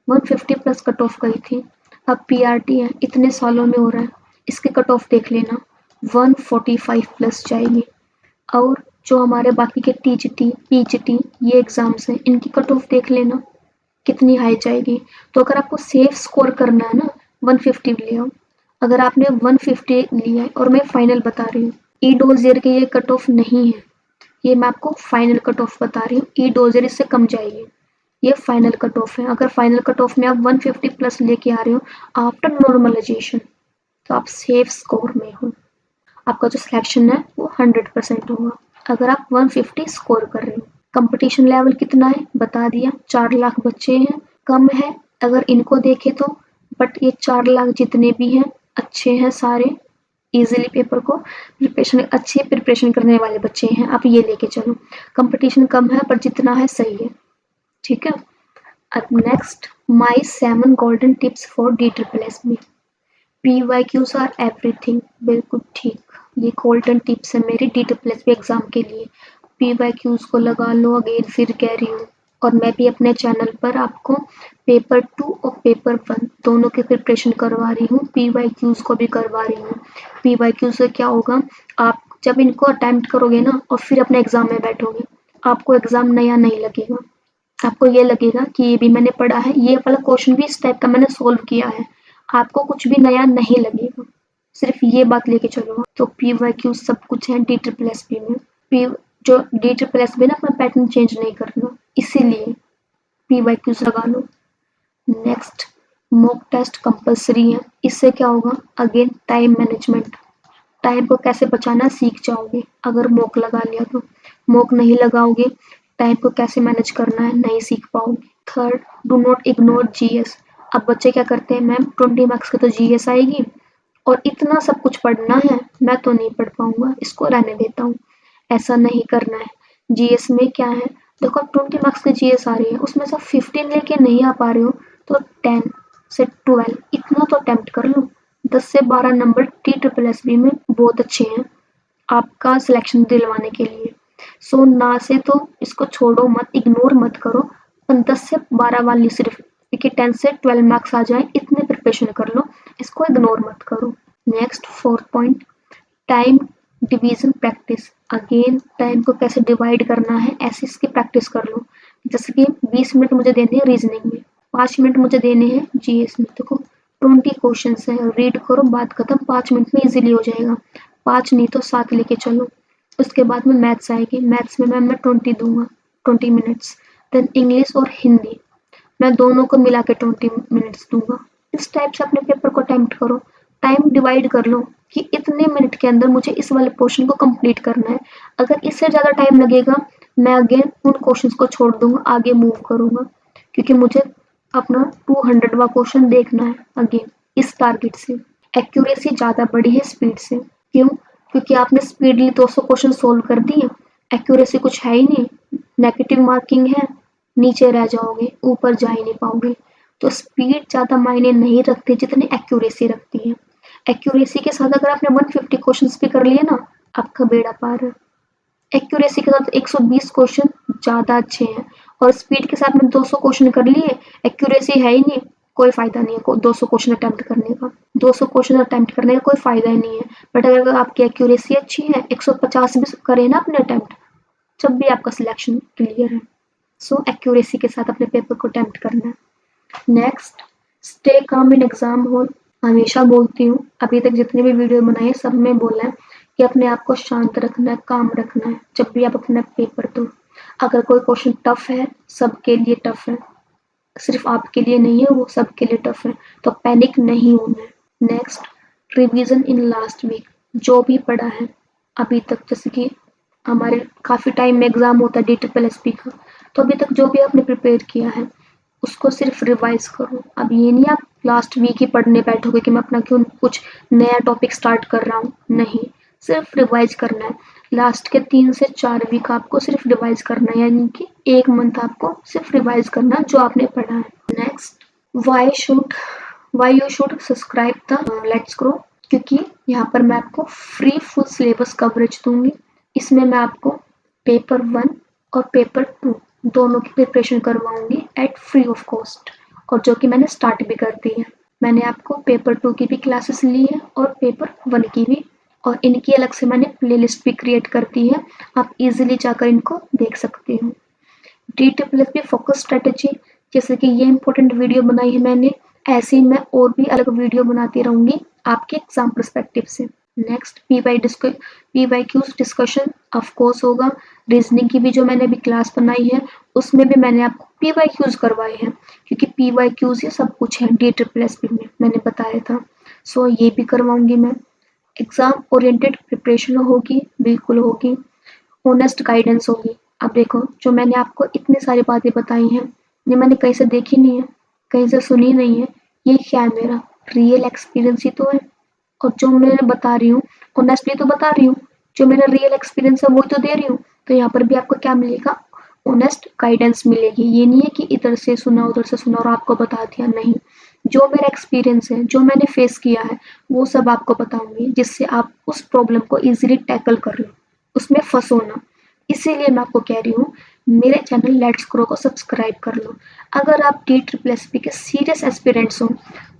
150 प्लस कट ऑफ गई थी। अब पीआरटी है, इतने सालों में हो रहा है, इसके कट ऑफ देख लेना 145 प्लस जाएगी। और जो हमारे बाकी के टीजीटी पीजीटी ये एग्ज़ाम्स हैं, इनकी कट ऑफ देख लेना कितनी हाई जाएगी। तो अगर आपको सेफ स्कोर करना है ना, 150 ले आओ। अगर आपने 150 लिया है, और मैं फाइनल बता रही हूँ, ई डोजियर के ये कट ऑफ नहीं है, ये मैं आपको फाइनल कट ऑफ बता रही हूँ। ई डोजर इससे कम जाएगी, ये फाइनल कट ऑफ है। अगर फाइनल कट ऑफ में आप 150 प्लस लेके आ रहे हो आफ्टर नॉर्मलाइजेशन, तो आप सेफ स्कोर में हो, आपका जो सिलेक्शन है वो 100% होगा अगर आप 150 स्कोर कर रहे हो। कंपटीशन लेवल कितना है बता दिया, 4 लाख बच्चे हैं, कम है अगर इनको देखे तो, बट ये 4 लाख जितने भी हैं अच्छे हैं सारे, इजीली पेपर को अच्छी प्रिपरेशन करने वाले बच्चे हैं, आप ये लेके चलो। कंपटीशन कम है पर जितना है सही है। ठीक है, अब next, my 7 golden tips for D triple S B. PYQs are everything, बिल्कुल ठीक, ये गोल्डन टिप्स है मेरे D triple S B exam के लिए। PYQs को लगा लो अगेन, फिर कह रही हूँ। और मैं भी अपने चैनल पर आपको पेपर 2 और पेपर 1 दोनों की प्रिपरेशन करवा रही हूँ, PYQs को भी करवा रही हूँ। PYQ से क्या होगा, आप जब इनको अटेम्प्ट करोगे ना और फिर अपने एग्जाम में बैठोगे, आपको एग्जाम नया नहीं लगेगा। आपको ये लगेगा कि ये भी मैंने पढ़ा है, ये वाला क्वेश्चन भी इस टाइप का मैंने सोल्व किया है। आपको कुछ भी नया नहीं लगेगा, सिर्फ ये बात लेके चलो। तो PYQ सब कुछ है DSSS में। पी जो DSSS में ना अपना पैटर्न चेंज नहीं करना, इसीलिए PYQs लगा लो। नेक्स्ट, मॉक टेस्ट कंपलसरी है। इससे क्या होगा, अगेन टाइम मैनेजमेंट, टाइम को कैसे बचाना सीख जाओगे अगर मॉक लगा लिया तो। मॉक नहीं लगाओगे, टाइम को कैसे मैनेज करना है नहीं सीख पाओगे। Third, do not ignore GS। अब बच्चे क्या करते हैं, मैम 20 मार्क्स की तो GS आएगी और इतना सब कुछ पढ़ना है, मैं तो नहीं पढ़ पाऊंगा, इसको रहने देता हूँ। ऐसा नहीं करना है। GS में क्या है, देखो अब 20 मार्क्स की GS आ रही है, उसमें से 15 लेके नहीं आ पा रहे हो तो 10 से 12 इतना तो अटेम्प्ट कर लो। 10 से 12 नंबर TSSB में बहुत अच्छे हैं आपका सिलेक्शन दिलवाने के लिए। सो ना से तो इसको छोड़ो मत, इग्नोर मत करो। 10 से 12 वाली सिर्फ, क्योंकि 10 से 12 मार्क्स आ जाए इतने प्रिपरेशन कर लो, इसको इग्नोर मत करो। Next 4th point, time division practice. Again time को कैसे डिवाइड करना है ऐसे इसकी प्रैक्टिस कर लो। जैसे कि 20 मिनट मुझे देने हैं रीजनिंग में, 5 मिनट मुझे देने हैं GS में। देखो 20 क्वेश्चन है, रीड करो, बात खत्म, 5 मिनट में इजीली हो जाएगा। 5 नहीं तो 7 लेके चलो। उसके बाद में मैथ्स आएगी, मैथ्स में मैम मैं 20 दूंगा, 20 मिनट्स। देन इंग्लिश और हिंदी, मैं दोनों को मिला के 20 मिनट्स दूंगा। इस टाइप से अपने पेपर को अटेम्प्ट करो। टाइम डिवाइड कर लो कि इतने मिनट के अंदर मुझे इस वाले पोर्शन को कंप्लीट करना है। अगर इससे ज़्यादा टाइम लगेगा, मैं अगेन उन क्वेश्चंस को छोड़ दूंगा, आगे मूव करूंगा, क्योंकि मुझे अपना 200वां क्वेश्चन देखना है अगेन इस टारगेट से। एक्यूरेसी ज़्यादा बढ़ी है स्पीड से। क्यों? क्योंकि आपने स्पीडली 200 क्वेश्चन सोल्व कर दिए, एक्यूरेसी कुछ है ही नहीं, नेगेटिव मार्किंग है, नीचे रह जाओगे, ऊपर जा ही नहीं पाओगे। तो स्पीड ज़्यादा मायने नहीं रखती जितनी एक्यूरेसी रखती है। एक्यूरेसी के साथ अगर आपने 150 क्वेश्चंस भी कर लिए ना, आपका बेड़ा पार है। एक्यूरेसी के साथ 120 क्वेश्चन ज़्यादा अच्छे हैं, और स्पीड के साथ में 200 क्वेश्चन कर लिए, एक्यूरेसी है ही नहीं, कोई फ़ायदा नहीं है 200 क्वेश्चन अटेम्प्ट करने का। 200 क्वेश्चन अटेम्प्ट करने का कोई फ़ायदा ही नहीं है। बट अगर आपकी एक्यूरेसी अच्छी है, 150 भी करें ना अपने अटेम्प्ट, जब भी आपका सिलेक्शन क्लियर है। सो एक्यूरेसी के साथ अपने पेपर को अटेम्प्ट करना है। Next, stay calm in exam hall. हमेशा बोलती हूँ, अभी तक जितने भी वीडियो बनाए हैं सब में बोला है कि अपने आप को शांत रखना है, काम रखना है जब भी आप अपना पेपर दो। अगर कोई क्वेश्चन टफ है, सबके लिए टफ है, सिर्फ आपके लिए नहीं है, वो सबके लिए टफ है, तो पैनिक नहीं होना है। Next, revision in last week. जो भी पढ़ा है अभी तक, जैसे कि हमारे काफ़ी टाइम में एग्जाम होता है DSSB का, तो अभी तक जो भी आपने प्रिपेयर किया है उसको सिर्फ रिवाइज करो। अब ये नहीं आप लास्ट वीक ही पढ़ने बैठोगे कि मैं अपना क्यों कुछ नया टॉपिक स्टार्ट कर रहा हूँ, नहीं, सिर्फ रिवाइज करना है। लास्ट के 3 से 4 वीक आपको सिर्फ रिवाइज करना है, यानी कि 1 मंथ आपको सिर्फ रिवाइज करना है जो आपने पढ़ा है। Next, why you should subscribe the let's grow, क्योंकि यहाँ पर मैं आपको फ्री फुल सिलेबस कवरेज दूंगी। इसमें मैं आपको पेपर 1 और पेपर 2 दोनों की प्रिपरेशन करवाऊंगी एट फ्री ऑफ कॉस्ट, और जो कि मैंने स्टार्ट भी कर दी है। मैंने आपको पेपर 2 की भी क्लासेस ली है और पेपर 1 की भी, और इनकी अलग से मैंने प्लेलिस्ट भी क्रिएट कर दी है, आप इजीली जाकर इनको देख सकते हो। DSSB फोकस स्ट्रेटेजी, जैसे कि ये इंपॉर्टेंट वीडियो बनाई है मैंने, ऐसे ही मैं और भी अलग वीडियो बनाती रहूंगी आपके एग्जाम पर्सपेक्टिव से। Next, PYQs discussion of course होगा। रीजनिंग की भी जो मैंने अभी क्लास बनाई है उसमें भी मैंने आपको PYQs करवाए हैं, क्योंकि PYQs ये सब कुछ है DSSB में, मैंने बताया था। सो ये भी करवाऊंगी मैं। एग्जाम ओरिएंटेड प्रिपरेशन होगी, बिल्कुल होगी। ऑनेस्ट गाइडेंस होगी। अब देखो, जो मैंने आपको इतनी सारी बातें बताई हैं, ये मैंने कहीं से देखी नहीं है, कहीं से सुनी नहीं है, ये क्या है, मेरा रियल एक्सपीरियंस ही तो है। और जो मैं बता रही हूँ, ऑनेस्टली तो बता रही हूँ, जो मेरा रियल एक्सपीरियंस है वो तो दे रही हूँ। तो यहाँ पर भी आपको क्या मिलेगा, ऑनेस्ट गाइडेंस मिलेगी। ये नहीं है कि इधर से सुना उधर से सुना और आपको बता दिया, नहीं। जो मेरा एक्सपीरियंस है, जो मैंने फेस किया है, वो सब आपको बताऊंगी, जिससे आप उस प्रॉब्लम को इजीली टैकल कर लो, उसमें फंसो ना। इसीलिए मैं आपको कह रही हूँ मेरे चैनल लेट्स ग्रो को सब्सक्राइब कर लो। अगर आप DSSS के सीरियस एस्पिरेंट्स हो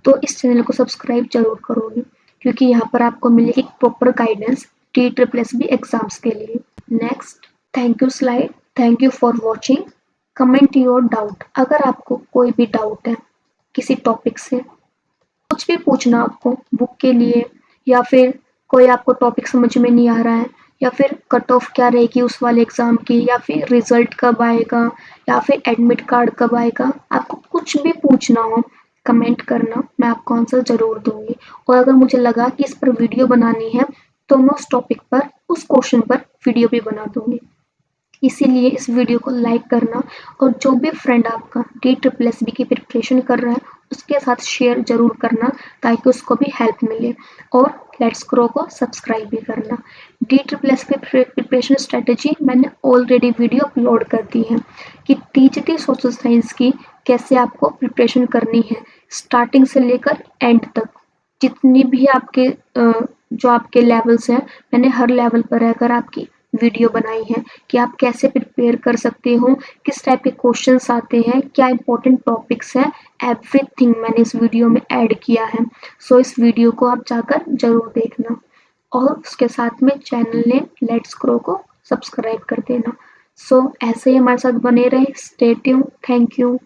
तो इस चैनल को सब्सक्राइब जरूर करोगे, क्योंकि यहाँ पर आपको मिलेगी प्रॉपर गाइडेंस DSSS एग्जाम्स के लिए। Next, thank you slide, thank you for watching. Comment your doubt. अगर आपको कोई भी डाउट है किसी टॉपिक से, कुछ भी पूछना आपको बुक के लिए, या फिर कोई आपको टॉपिक समझ में नहीं आ रहा है, या फिर कट ऑफ क्या रहेगी उस वाले एग्जाम की, या फिर रिजल्ट कब आएगा, या फिर एडमिट कार्ड कब आएगा, आपको कुछ भी पूछना हो कमेंट करना, मैं आपको आंसर जरूर दूंगी। और अगर मुझे लगा कि इस पर वीडियो बनानी है तो मैं उस टॉपिक पर, उस क्वेश्चन पर वीडियो भी बना दूंगी। इसीलिए इस वीडियो को लाइक करना, और जो भी फ्रेंड आपका DSSS की प्रिपरेशन कर रहा है उसके साथ शेयर जरूर करना, ताकि उसको भी हेल्प मिले। और लेट्स ग्रो को सब्सक्राइब भी करना। DSSS की प्रिपरेशन स्ट्रेटेजी मैंने ऑलरेडी वीडियो अपलोड कर दी है कि TGT सोशल साइंस की कैसे आपको प्रिपरेशन करनी है, स्टार्टिंग से लेकर एंड तक। जितनी भी आपके जो आपके लेवल्स हैं, मैंने हर लेवल पर रहकर आपकी वीडियो बनाई है कि आप कैसे प्रिपेयर कर सकते हो, किस टाइप के क्वेश्चंस आते हैं, क्या इंपॉर्टेंट टॉपिक्स हैं, एवरीथिंग मैंने इस वीडियो में ऐड किया है। सो इस वीडियो को आप जाकर जरूर देखना, और उसके साथ में चैनल ने लेट्स ग्रो को सब्सक्राइब कर देना। सो ऐसे ही हमारे साथ बने रहे। Stay tune. Thank you.